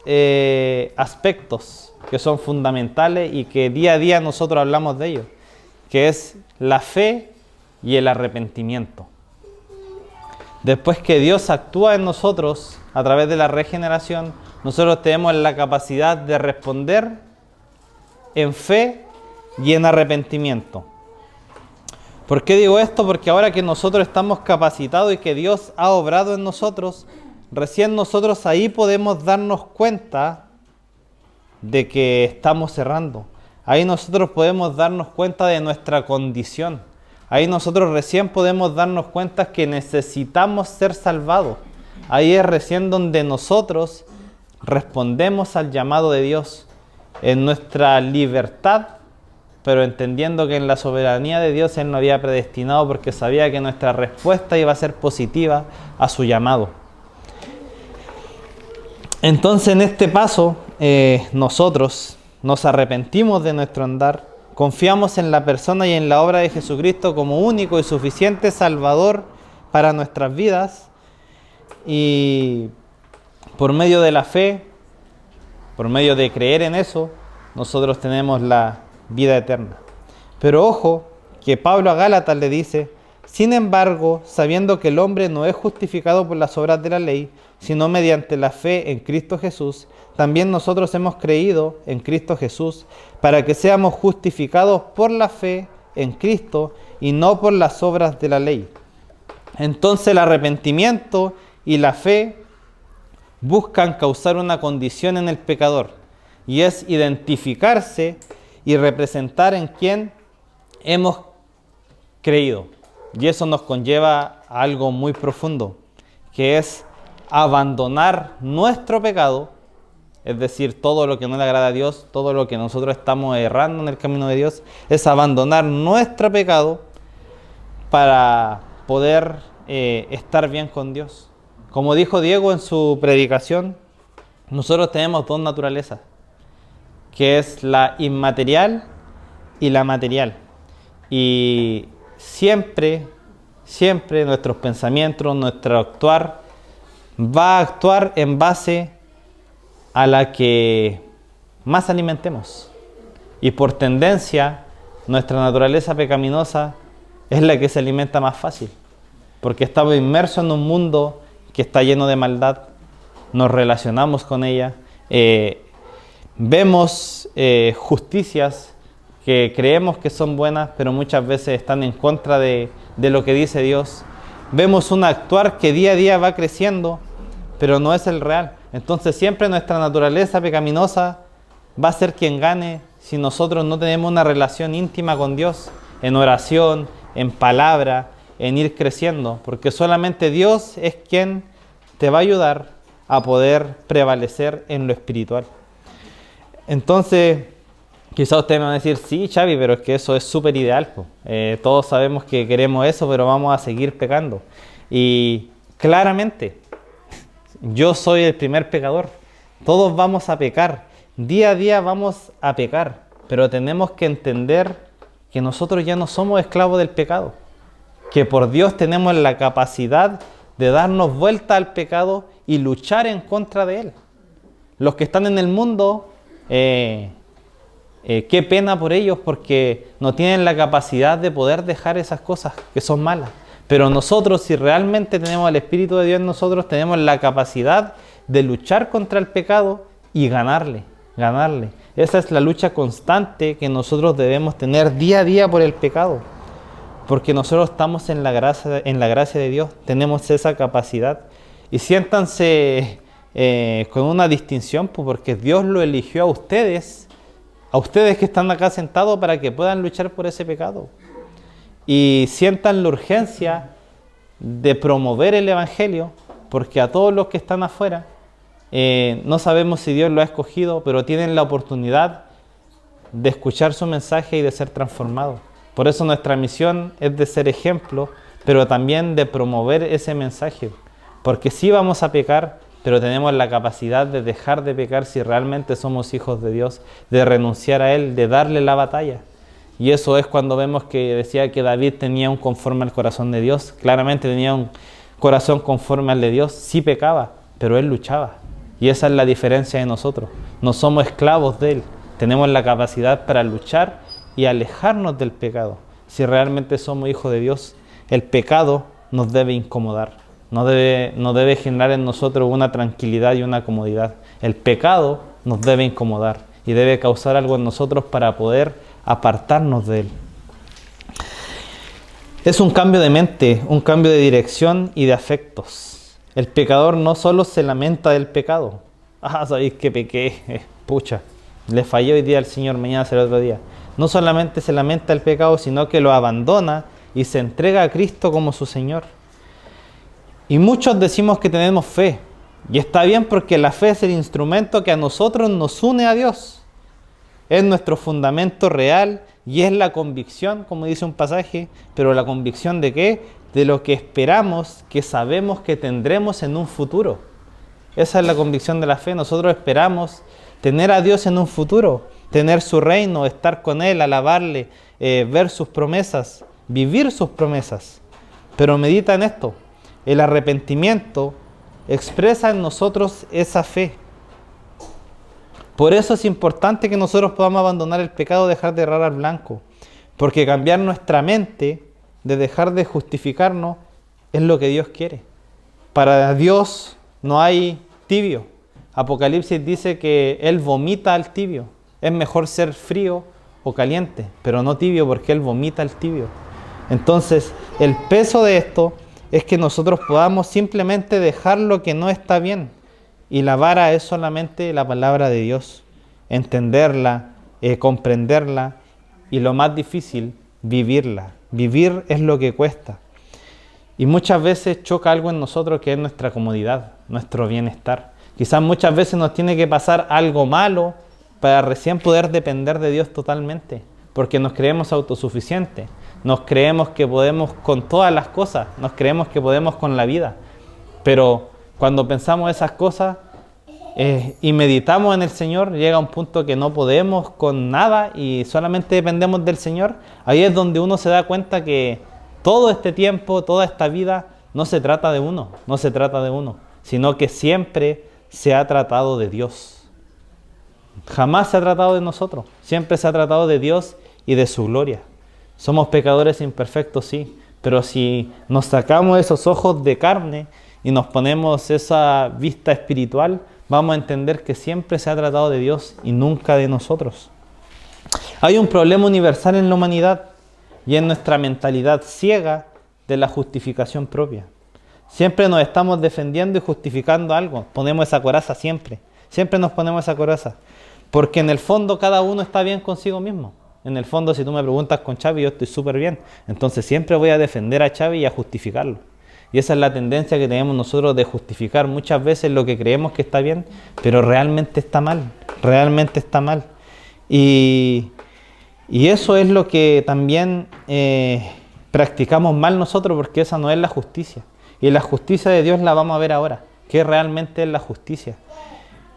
aspectos que son fundamentales y que día a día nosotros hablamos de ellos, que es la fe y el arrepentimiento. Después que Dios actúa en nosotros a través de la regeneración, nosotros tenemos la capacidad de responder en fe y en arrepentimiento. ¿Por qué digo esto? Porque ahora que nosotros estamos capacitados y que Dios ha obrado en nosotros, recién nosotros ahí podemos darnos cuenta de que estamos errando. Ahí nosotros podemos darnos cuenta de nuestra condición. Ahí nosotros recién podemos darnos cuenta que necesitamos ser salvados. Ahí es recién donde nosotros respondemos al llamado de Dios en nuestra libertad, pero entendiendo que en la soberanía de Dios Él nos había predestinado porque sabía que nuestra respuesta iba a ser positiva a su llamado. Entonces, en este paso, nosotros nos arrepentimos de nuestro andar, confiamos en la persona y en la obra de Jesucristo como único y suficiente Salvador para nuestras vidas, y por medio de la fe, por medio de creer en eso, nosotros tenemos la vida eterna. Pero ojo, que Pablo a Gálatas le dice: sin embargo, sabiendo que el hombre no es justificado por las obras de la ley, sino mediante la fe en Cristo Jesús, también nosotros hemos creído en Cristo Jesús para que seamos justificados por la fe en Cristo y no por las obras de la ley. Entonces el arrepentimiento y la fe buscan causar una condición en el pecador, y es identificarse y representar en quién hemos creído. Y eso nos conlleva a algo muy profundo, que es abandonar nuestro pecado, es decir, todo lo que no le agrada a Dios, todo lo que nosotros estamos errando en el camino de Dios, es abandonar nuestro pecado para poder estar bien con Dios. Como dijo Diego en su predicación, nosotros tenemos dos naturalezas, que es la inmaterial y la material. Y siempre nuestros pensamientos, nuestro actuar, va a actuar en base a la que más alimentemos. Y por tendencia, nuestra naturaleza pecaminosa es la que se alimenta más fácil, porque estamos inmersos en un mundo que está lleno de maldad, nos relacionamos con ella, vemos justicias que creemos que son buenas, pero muchas veces están en contra de lo que dice Dios. Vemos un actuar que día a día va creciendo, pero no es el real. Entonces siempre nuestra naturaleza pecaminosa va a ser quien gane si nosotros no tenemos una relación íntima con Dios, en oración, en palabra, en ir creciendo, porque solamente Dios es quien te va a ayudar a poder prevalecer en lo espiritual. Entonces, quizás ustedes me van a decir, sí, Xavi, pero es que eso es súper ideal. Todos sabemos que queremos eso, pero vamos a seguir pecando. Y claramente, yo soy el primer pecador. Todos vamos a pecar. Día a día vamos a pecar. Pero tenemos que entender que nosotros ya no somos esclavos del pecado. Que por Dios tenemos la capacidad de darnos vuelta al pecado y luchar en contra de él. Los que están en el mundo, qué pena por ellos, porque no tienen la capacidad de poder dejar esas cosas que son malas. Pero nosotros, si realmente tenemos el Espíritu de Dios en nosotros, tenemos la capacidad de luchar contra el pecado y ganarle. Esa es la lucha constante que nosotros debemos tener día a día por el pecado. Porque nosotros estamos en la gracia de Dios, tenemos esa capacidad. Y siéntanse con una distinción, porque Dios lo eligió a ustedes que están acá sentados para que puedan luchar por ese pecado. Y sientan la urgencia de promover el Evangelio, porque a todos los que están afuera, no sabemos si Dios lo ha escogido, pero tienen la oportunidad de escuchar su mensaje y de ser transformados. Por eso nuestra misión es de ser ejemplo, pero también de promover ese mensaje. Porque sí vamos a pecar, pero tenemos la capacidad de dejar de pecar si realmente somos hijos de Dios, de renunciar a Él, de darle la batalla. Y eso es cuando vemos que decía que David tenía un conforme al corazón de Dios. Claramente tenía un corazón conforme al de Dios. Sí pecaba, pero él luchaba. Y esa es la diferencia de nosotros. No somos esclavos de Él. Tenemos la capacidad para luchar y alejarnos del pecado. Si realmente somos hijos de Dios, el pecado nos debe incomodar. No debe generar en nosotros una tranquilidad y una comodidad. El pecado nos debe incomodar y debe causar algo en nosotros para poder apartarnos de él. Es un cambio de mente, un cambio de dirección y de afectos. El pecador no solo se lamenta del pecado. Sabéis que pequé, pucha, le fallé hoy día al Señor, mañana será otro día. No solamente se lamenta del pecado, sino que lo abandona y se entrega a Cristo como su Señor. Y muchos decimos que tenemos fe. Y está bien, porque la fe es el instrumento que a nosotros nos une a Dios. Es nuestro fundamento real y es la convicción, como dice un pasaje, pero la convicción ¿de qué? De lo que esperamos, que sabemos que tendremos en un futuro. Esa es la convicción de la fe. Nosotros esperamos tener a Dios en un futuro, tener su reino, estar con Él, alabarle, ver sus promesas, vivir sus promesas. Pero medita en esto. El arrepentimiento expresa en nosotros esa fe. Por eso es importante que nosotros podamos abandonar el pecado, dejar de errar al blanco. Porque cambiar nuestra mente, de dejar de justificarnos, es lo que Dios quiere. Para Dios no hay tibio. Apocalipsis dice que Él vomita al tibio. Es mejor ser frío o caliente, pero no tibio, porque Él vomita al tibio. Entonces, el peso de esto es que nosotros podamos simplemente dejar lo que no está bien. Y la vara es solamente la palabra de Dios. Entenderla, comprenderla y lo más difícil, vivirla. Vivir es lo que cuesta. Y muchas veces choca algo en nosotros que es nuestra comodidad, nuestro bienestar. Quizás muchas veces nos tiene que pasar algo malo para recién poder depender de Dios totalmente. Porque nos creemos autosuficientes. Nos creemos que podemos con todas las cosas, nos creemos que podemos con la vida. Pero cuando pensamos esas cosas y meditamos en el Señor, llega un punto que no podemos con nada y solamente dependemos del Señor. Ahí es donde uno se da cuenta que todo este tiempo, toda esta vida, no se trata de uno, sino que siempre se ha tratado de Dios. Jamás se ha tratado de nosotros, siempre se ha tratado de Dios y de su gloria. Somos pecadores imperfectos, sí, pero si nos sacamos esos ojos de carne y nos ponemos esa vista espiritual, vamos a entender que siempre se ha tratado de Dios y nunca de nosotros. Hay un problema universal en la humanidad y en nuestra mentalidad ciega de la justificación propia. Siempre nos estamos defendiendo y justificando algo. Ponemos esa coraza siempre. Siempre nos ponemos esa coraza. Porque en el fondo cada uno está bien consigo mismo. En el fondo, si tú me preguntas con Xavi, yo estoy súper bien. Entonces siempre voy a defender a Xavi y a justificarlo. Y esa es la tendencia que tenemos nosotros de justificar muchas veces lo que creemos que está bien, pero realmente está mal. Realmente está mal. Y eso es lo que también practicamos mal nosotros, porque esa no es la justicia. Y la justicia de Dios la vamos a ver ahora, que realmente es la justicia.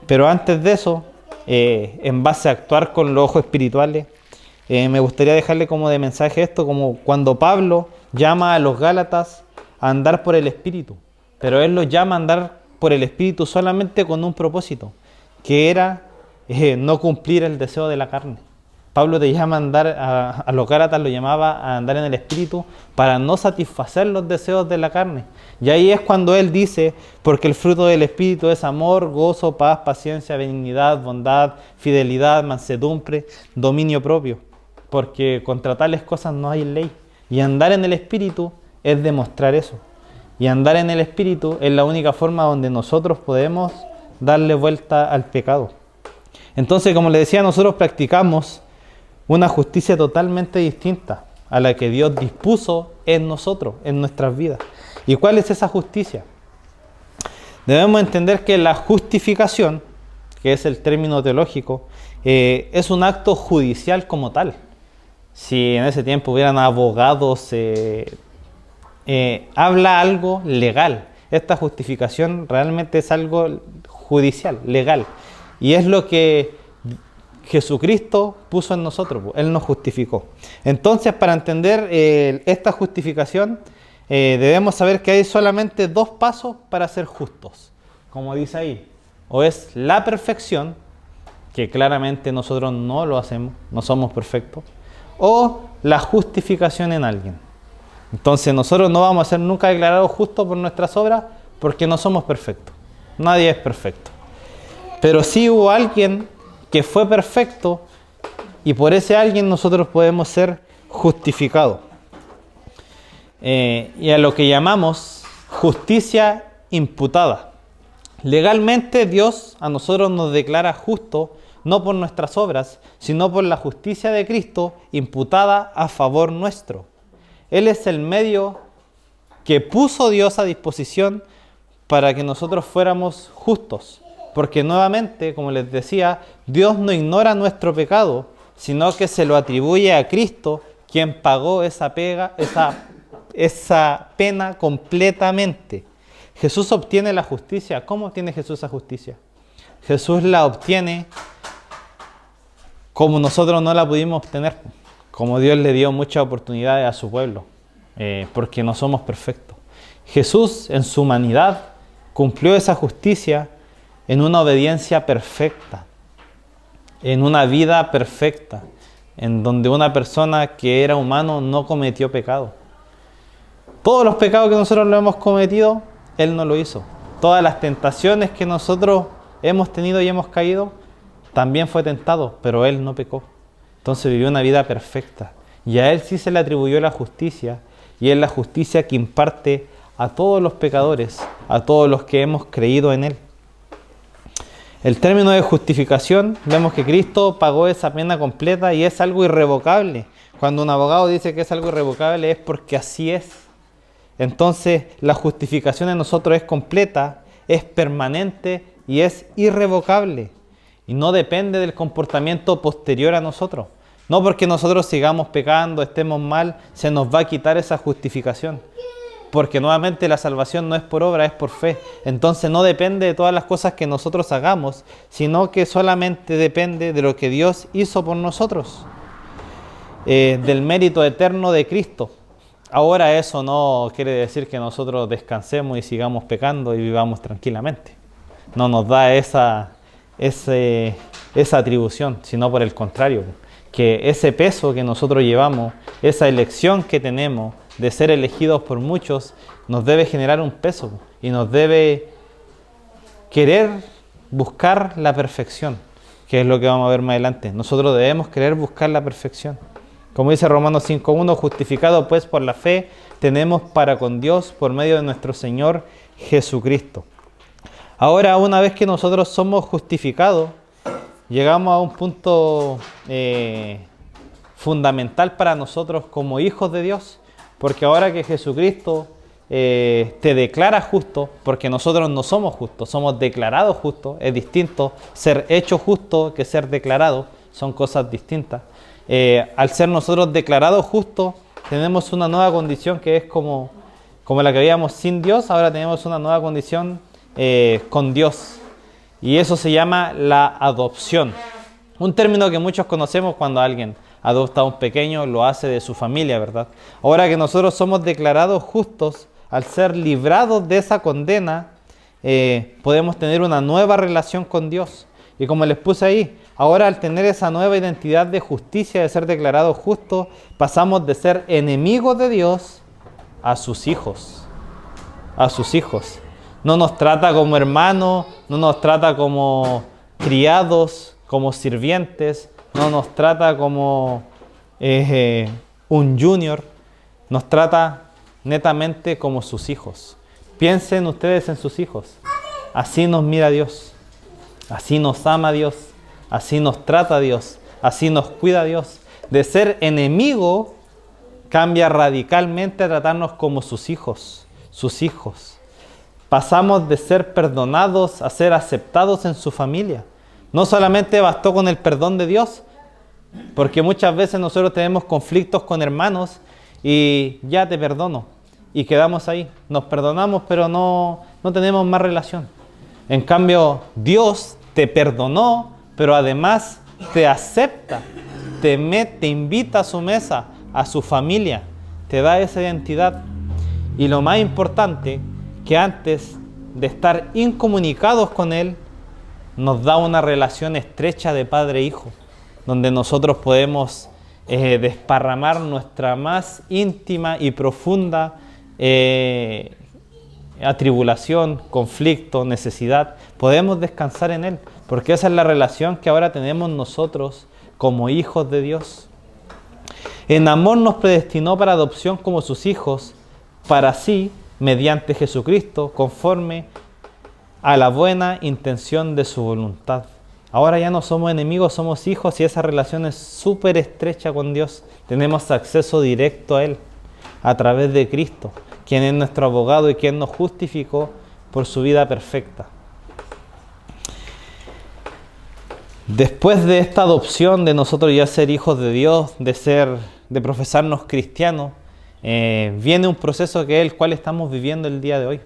Pero antes de eso, en base a actuar con los ojos espirituales, me gustaría dejarle como de mensaje esto, como cuando Pablo llama a los Gálatas a andar por el Espíritu. Pero él los llama a andar por el Espíritu solamente con un propósito, que era no cumplir el deseo de la carne. Pablo te llama a andar, a los Gálatas lo llamaba a andar en el Espíritu para no satisfacer los deseos de la carne. Y ahí es cuando él dice, porque el fruto del Espíritu es amor, gozo, paz, paciencia, benignidad, bondad, fidelidad, mansedumbre, dominio propio. Porque contra tales cosas no hay ley. Y andar en el Espíritu es demostrar eso. Y andar en el Espíritu es la única forma donde nosotros podemos darle vuelta al pecado. Entonces, como les decía, nosotros practicamos una justicia totalmente distinta a la que Dios dispuso en nosotros, en nuestras vidas. ¿Y cuál es esa justicia? Debemos entender que la justificación, que es el término teológico, es un acto judicial como tal. Si en ese tiempo hubieran abogados, habla algo legal. Esta justificación realmente es algo judicial, legal. Y es lo que Jesucristo puso en nosotros, Él nos justificó. Entonces, para entender esta justificación, debemos saber que hay solamente dos pasos para ser justos. Como dice ahí, o es la perfección, que claramente nosotros no lo hacemos, no somos perfectos, o la justificación en alguien. Entonces, nosotros no vamos a ser nunca declarados justos por nuestras obras porque no somos perfectos. Nadie es perfecto. Pero sí hubo alguien que fue perfecto y por ese alguien nosotros podemos ser justificados. Y a lo que llamamos justicia imputada. Legalmente Dios a nosotros nos declara justos no por nuestras obras, sino por la justicia de Cristo imputada a favor nuestro. Él es el medio que puso Dios a disposición para que nosotros fuéramos justos. Porque nuevamente, como les decía, Dios no ignora nuestro pecado, sino que se lo atribuye a Cristo, quien pagó esa pena completamente. Jesús obtiene la justicia. ¿Cómo obtiene Jesús esa justicia? Jesús la obtiene como nosotros no la pudimos obtener, como Dios le dio muchas oportunidades a su pueblo, porque no somos perfectos. Jesús en su humanidad cumplió esa justicia en una obediencia perfecta, en una vida perfecta, en donde una persona que era humano no cometió pecado. Todos los pecados que nosotros lo hemos cometido, Él no lo hizo. Todas las tentaciones que nosotros hemos tenido y hemos caído, también fue tentado, pero Él no pecó. Entonces vivió una vida perfecta. Y a Él sí se le atribuyó la justicia, y es la justicia que imparte a todos los pecadores, a todos los que hemos creído en Él. El término de justificación, vemos que Cristo pagó esa pena completa y es algo irrevocable. Cuando un abogado dice que es algo irrevocable es porque así es. Entonces, la justificación en nosotros es completa, es permanente y es irrevocable. Y no depende del comportamiento posterior a nosotros. No porque nosotros sigamos pecando, estemos mal, se nos va a quitar esa justificación. Porque nuevamente la salvación no es por obra, es por fe. Entonces no depende de todas las cosas que nosotros hagamos, sino que solamente depende de lo que Dios hizo por nosotros. Del mérito eterno de Cristo. Ahora eso no quiere decir que nosotros descansemos y sigamos pecando y vivamos tranquilamente. No nos da esa atribución, sino por el contrario, que ese peso que nosotros llevamos, esa elección que tenemos de ser elegidos por muchos, nos debe generar un peso y nos debe querer buscar la perfección, que es lo que vamos a ver más adelante. Nosotros debemos querer buscar la perfección. Como dice Romanos 5:1, justificado pues por la fe, tenemos para con Dios por medio de nuestro Señor Jesucristo. Ahora, una vez que nosotros somos justificados, llegamos a un punto fundamental para nosotros como hijos de Dios, porque ahora que Jesucristo te declara justo, porque nosotros no somos justos, somos declarados justos, es distinto ser hecho justo que ser declarado, son cosas distintas. Al ser nosotros declarados justos, tenemos una nueva condición que es como la que habíamos sin Dios, ahora tenemos una nueva condición con Dios. Y eso se llama la adopción. Un término que muchos conocemos cuando alguien adopta a un pequeño, lo hace de su familia, ¿verdad? Ahora que nosotros somos declarados justos, al ser librados de esa condena, podemos tener una nueva relación con Dios. Y como les puse ahí, ahora al tener esa nueva identidad de justicia, de ser declarados justos, pasamos de ser enemigos de Dios a sus hijos. A sus hijos. No nos trata como hermanos, no nos trata como criados, como sirvientes, no nos trata como un junior, nos trata netamente como sus hijos. Piensen ustedes en sus hijos. Así nos mira Dios, así nos ama Dios, así nos trata Dios, así nos cuida Dios. De ser enemigo cambia radicalmente a tratarnos como sus hijos, sus hijos. Pasamos de ser perdonados a ser aceptados en su familia. No solamente bastó con el perdón de Dios, porque muchas veces nosotros tenemos conflictos con hermanos y ya te perdono y quedamos ahí. Nos perdonamos, pero no tenemos más relación. En cambio, Dios te perdonó, pero además te acepta, te invita a su mesa, a su familia, te da esa identidad. Y lo más importante, que antes de estar incomunicados con Él, nos da una relación estrecha de padre e hijo, donde nosotros podemos desparramar nuestra más íntima y profunda atribulación, conflicto, necesidad. Podemos descansar en Él, porque esa es la relación que ahora tenemos nosotros como hijos de Dios. En amor nos predestinó para adopción como sus hijos, para sí, mediante Jesucristo, conforme a la buena intención de su voluntad. Ahora ya no somos enemigos, somos hijos, y esa relación es súper estrecha con Dios. Tenemos acceso directo a Él a través de Cristo, quien es nuestro abogado y quien nos justificó por su vida perfecta. Después de esta adopción de nosotros ya ser hijos de Dios, de profesarnos cristianos, viene un proceso que es el cual estamos viviendo el día de hoy.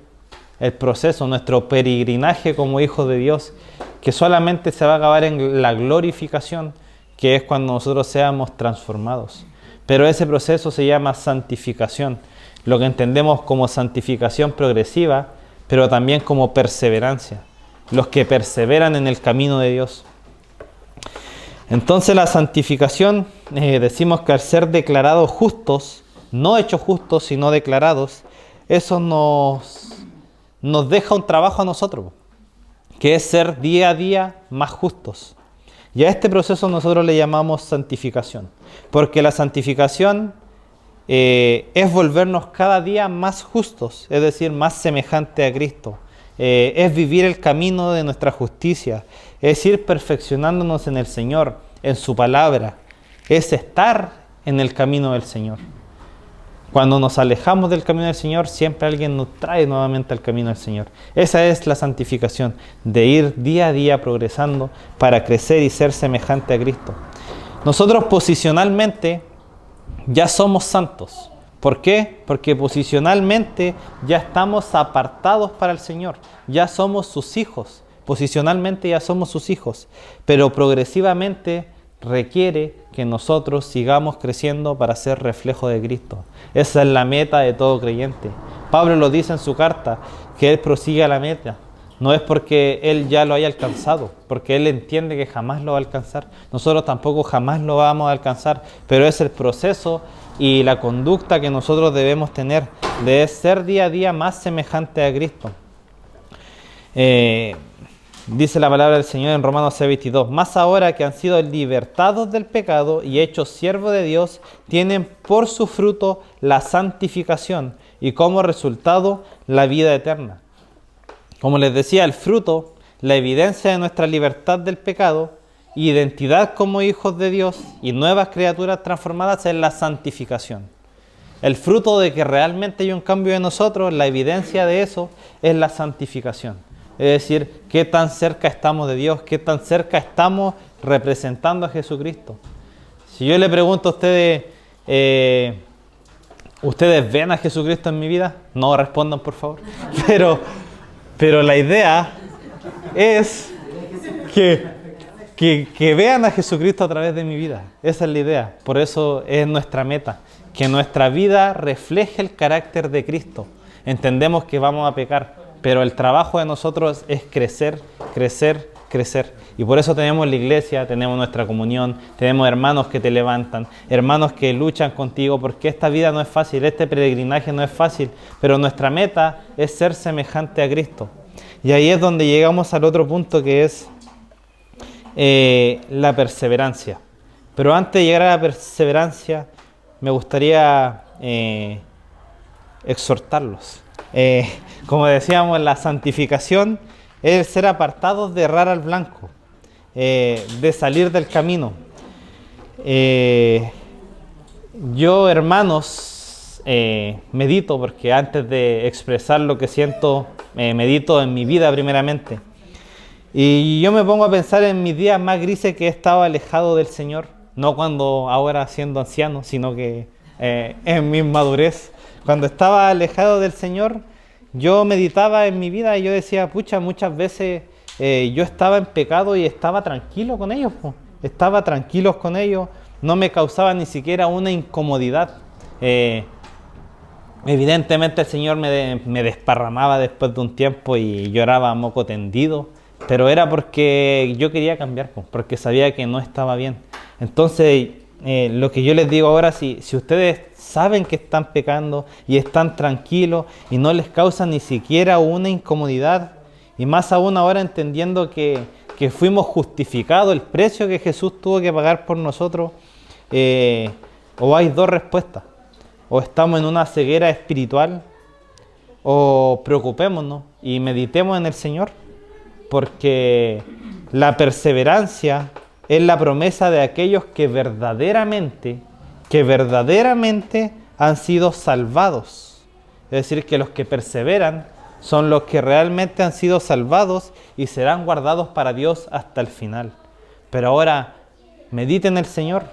El proceso, nuestro peregrinaje como hijos de Dios, que solamente se va a acabar en la glorificación, que es cuando nosotros seamos transformados. Pero ese proceso se llama santificación, lo que entendemos como santificación progresiva, pero también como perseverancia, los que perseveran en el camino de Dios. Entonces la santificación, decimos que al ser declarados justos, no hechos justos, sino declarados, eso nos deja un trabajo a nosotros, que es ser día a día más justos. Y a este proceso nosotros le llamamos santificación, porque la santificación es volvernos cada día más justos, es decir, más semejante a Cristo. Es vivir el camino de nuestra justicia, es ir perfeccionándonos en el Señor, en su palabra, es estar en el camino del Señor. Cuando nos alejamos del camino del Señor, siempre alguien nos trae nuevamente al camino del Señor. Esa es la santificación, de ir día a día progresando para crecer y ser semejante a Cristo. Nosotros posicionalmente ya somos santos. ¿Por qué? Porque posicionalmente ya estamos apartados para el Señor. Ya somos sus hijos. Posicionalmente ya somos sus hijos. Pero progresivamente requiere que nosotros sigamos creciendo para ser reflejo de Cristo. Esa es la meta de todo creyente. Pablo lo dice en su carta, que él prosigue a la meta No es porque Él ya lo haya alcanzado, porque Él entiende que jamás lo va a alcanzar. Nosotros tampoco jamás lo vamos a alcanzar, pero es el proceso y la conducta que nosotros debemos tener de ser día a día más semejante a Cristo. Dice la palabra del Señor en Romanos 6:22, más ahora que han sido libertados del pecado y hechos siervos de Dios, tienen por su fruto la santificación y como resultado la vida eterna. Como les decía, el fruto, la evidencia de nuestra libertad del pecado, identidad como hijos de Dios y nuevas criaturas transformadas es la santificación. El fruto de que realmente hay un cambio en nosotros, la evidencia de eso es la santificación. Es decir, qué tan cerca estamos de Dios, qué tan cerca estamos representando a Jesucristo. Si yo le pregunto a ustedes, ¿ustedes ven a Jesucristo en mi vida? No respondan, por favor. Pero la idea es que vean a Jesucristo a través de mi vida. Esa es la idea. Por eso es nuestra meta. Que nuestra vida refleje el carácter de Cristo. Entendemos que vamos a pecar, pero el trabajo de nosotros es crecer, crecer, crecer. Y por eso tenemos la iglesia, tenemos nuestra comunión, tenemos hermanos que te levantan, hermanos que luchan contigo, porque esta vida no es fácil, este peregrinaje no es fácil, pero nuestra meta es ser semejante a Cristo. Y ahí es donde llegamos al otro punto, que es la perseverancia. Pero antes de llegar a la perseverancia, me gustaría exhortarlos. Como decíamos, la santificación es ser apartados de errar al blanco, de salir del camino. Yo, hermanos, medito, porque antes de expresar lo que siento, medito en mi vida primeramente. Y yo me pongo a pensar en mis días más grises que he estado alejado del Señor, no cuando ahora siendo anciano, sino que en mi madurez. Cuando estaba alejado del Señor, yo meditaba en mi vida y yo decía, pucha, muchas veces yo estaba en pecado y estaba tranquilo con ellos, estaba tranquilo con ellos, no me causaba ni siquiera una incomodidad. Evidentemente el Señor me desparramaba después de un tiempo y lloraba a moco tendido, pero era porque yo quería cambiar, porque sabía que no estaba bien. Entonces, lo que yo les digo ahora, si ustedes saben que están pecando y están tranquilos y no les causa ni siquiera una incomodidad, y más aún ahora entendiendo que fuimos justificados, el precio que Jesús tuvo que pagar por nosotros, o hay dos respuestas: o estamos en una ceguera espiritual, o preocupémonos y meditemos en el Señor, porque la perseverancia es la promesa de aquellos que verdaderamente han sido salvados. Es decir, que los que perseveran son los que realmente han sido salvados y serán guardados para Dios hasta el final. Pero ahora medite en el Señor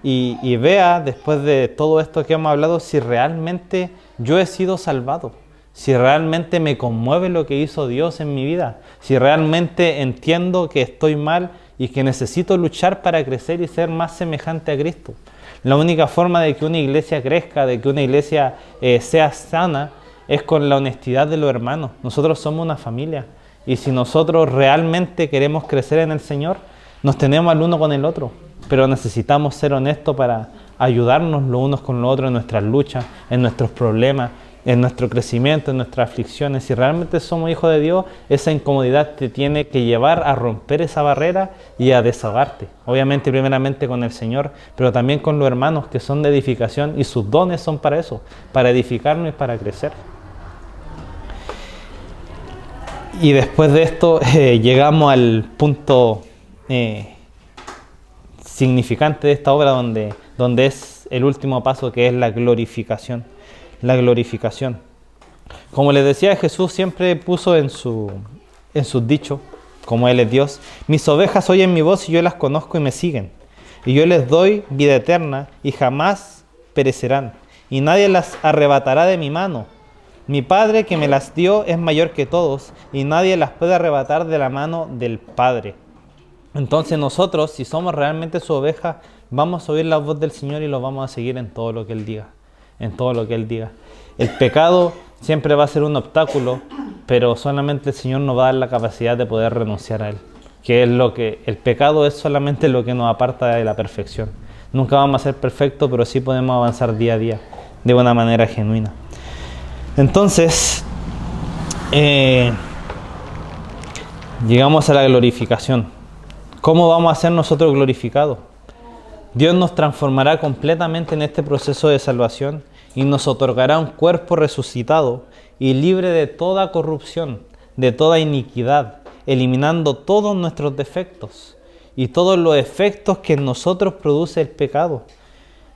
y vea, después de todo esto que hemos hablado, si realmente yo he sido salvado, si realmente me conmueve lo que hizo Dios en mi vida, si realmente entiendo que estoy mal y que necesito luchar para crecer y ser más semejante a Cristo. La única forma de que una iglesia crezca, de que una iglesia sea sana, es con la honestidad de los hermanos. Nosotros somos una familia y si nosotros realmente queremos crecer en el Señor, nos tenemos al uno con el otro, pero necesitamos ser honestos para ayudarnos los unos con los otros en nuestras luchas, en nuestros problemas, en nuestro crecimiento, en nuestras aflicciones. Si realmente somos hijos de Dios, esa incomodidad te tiene que llevar a romper esa barrera y a desahogarte. Obviamente primeramente con el Señor, pero también con los hermanos que son de edificación y sus dones son para eso, para edificarnos y para crecer. Y después de esto llegamos al punto significante de esta obra donde es el último paso, que es la glorificación. La glorificación. Como les decía, Jesús siempre puso en sus dichos, como Él es Dios: mis ovejas oyen mi voz y yo las conozco y me siguen. Y yo les doy vida eterna y jamás perecerán. Y nadie las arrebatará de mi mano. Mi Padre que me las dio es mayor que todos y nadie las puede arrebatar de la mano del Padre. Entonces nosotros, si somos realmente su oveja, vamos a oír la voz del Señor y lo vamos a seguir en todo lo que Él diga. En todo lo que Él diga. El pecado siempre va a ser un obstáculo pero solamente el Señor nos va a dar la capacidad de poder renunciar a Él. Que es lo que el pecado es solamente lo que nos aparta de la perfección. Nunca vamos a ser perfectos, pero sí podemos avanzar día a día de una manera genuina. Entonces, llegamos a la glorificación. ¿Cómo vamos a ser nosotros glorificados? Dios nos transformará completamente en este proceso de salvación y nos otorgará un cuerpo resucitado y libre de toda corrupción, de toda iniquidad, eliminando todos nuestros defectos y todos los efectos que en nosotros produce el pecado,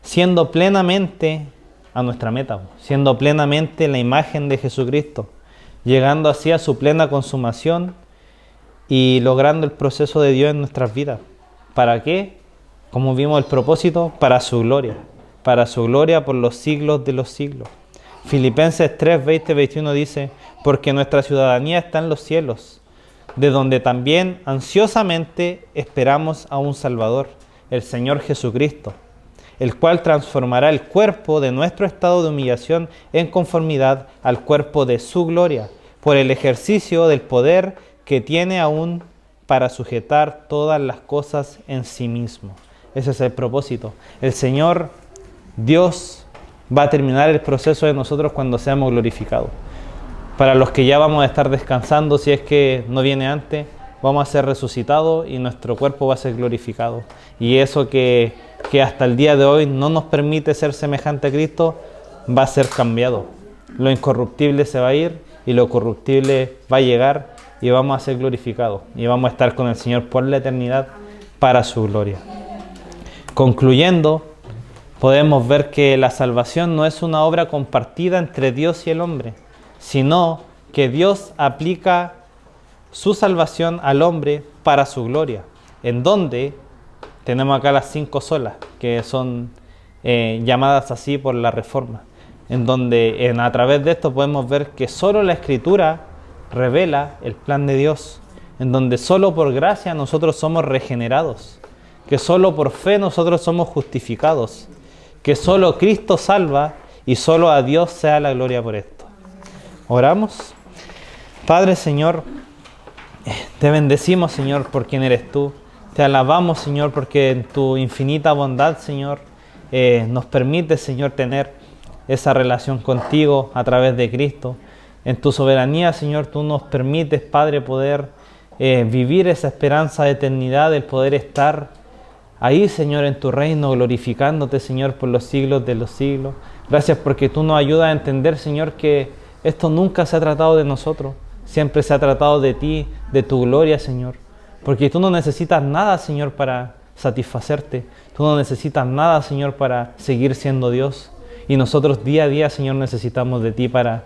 siendo plenamente a nuestra meta, siendo plenamente la imagen de Jesucristo, llegando así a su plena consumación y logrando el proceso de Dios en nuestras vidas. ¿Para qué? Como vimos el propósito, para su gloria por los siglos de los siglos. Filipenses 3, 20, 21 dice, porque nuestra ciudadanía está en los cielos, de donde también ansiosamente esperamos a un Salvador, el Señor Jesucristo, el cual transformará el cuerpo de nuestro estado de humillación en conformidad al cuerpo de su gloria, por el ejercicio del poder que tiene aún para sujetar todas las cosas en sí mismo. Ese es el propósito. El Señor, Dios, va a terminar el proceso de nosotros cuando seamos glorificados. Para los que ya vamos a estar descansando, si es que no viene antes, vamos a ser resucitados y nuestro cuerpo va a ser glorificado. Y eso que hasta el día de hoy no nos permite ser semejante a Cristo, va a ser cambiado. Lo incorruptible se va a ir y lo corruptible va a llegar y vamos a ser glorificados. Y vamos a estar con el Señor por la eternidad para su gloria. Concluyendo, podemos ver que la salvación no es una obra compartida entre Dios y el hombre, sino que Dios aplica su salvación al hombre para su gloria, en donde tenemos acá las 5 solas, que son llamadas así por la Reforma, en donde a través de esto podemos ver que solo la Escritura revela el plan de Dios, en donde solo por gracia nosotros somos regenerados, que solo por fe nosotros somos justificados, que solo Cristo salva y solo a Dios sea la gloria por esto. Oramos. Padre, Señor, te bendecimos, Señor, por quien eres tú. Te alabamos, Señor, porque en tu infinita bondad, Señor, nos permite, Señor, tener esa relación contigo a través de Cristo. En tu soberanía, Señor, tú nos permites, Padre, poder vivir esa esperanza de eternidad, el poder estar ahí, Señor, en tu reino, glorificándote, Señor, por los siglos de los siglos. Gracias porque tú nos ayudas a entender, Señor, que esto nunca se ha tratado de nosotros. Siempre se ha tratado de ti, de tu gloria, Señor. Porque tú no necesitas nada, Señor, para satisfacerte. Tú no necesitas nada, Señor, para seguir siendo Dios. Y nosotros día a día, Señor, necesitamos de ti para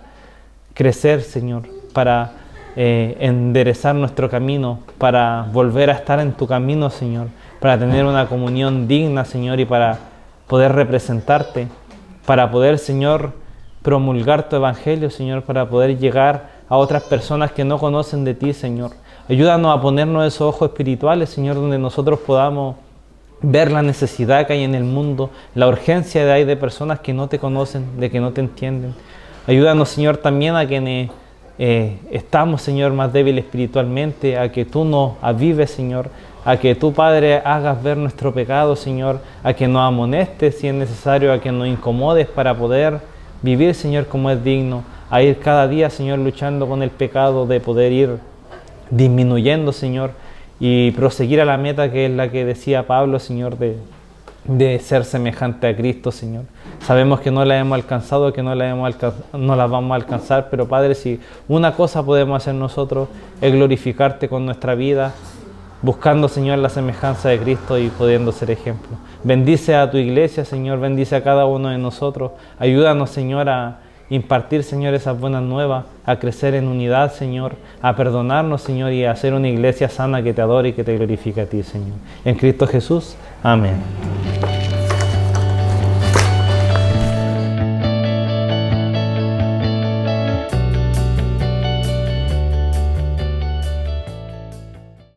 crecer, Señor, para enderezar nuestro camino, para volver a estar en tu camino, Señor, para tener una comunión digna, Señor, y para poder representarte, para poder, Señor, promulgar tu evangelio, Señor, para poder llegar a otras personas que no conocen de ti, Señor. Ayúdanos a ponernos esos ojos espirituales, Señor, donde nosotros podamos ver la necesidad que hay en el mundo, la urgencia de hay de personas que no te conocen, de que no te entienden. Ayúdanos, Señor, también a quienes estamos, Señor, más débiles espiritualmente, a que tú nos avives, Señor, a que tú, Padre, hagas ver nuestro pecado, Señor, a que nos amonestes si es necesario, a que nos incomodes para poder vivir, Señor, como es digno, a ir cada día, Señor, luchando con el pecado, de poder ir disminuyendo, Señor, y proseguir a la meta que es la que decía Pablo, Señor, de ser semejante a Cristo, Señor. Sabemos que no la hemos alcanzado, que no la vamos a alcanzar, pero Padre, si una cosa podemos hacer nosotros es glorificarte con nuestra vida, buscando, Señor, la semejanza de Cristo y pudiendo ser ejemplo. Bendice a tu iglesia, Señor, bendice a cada uno de nosotros. Ayúdanos, Señor, a impartir, Señor, esas buenas nuevas, a crecer en unidad, Señor, a perdonarnos, Señor, y a hacer una iglesia sana que te adore y que te glorifique a ti, Señor. En Cristo Jesús, amén.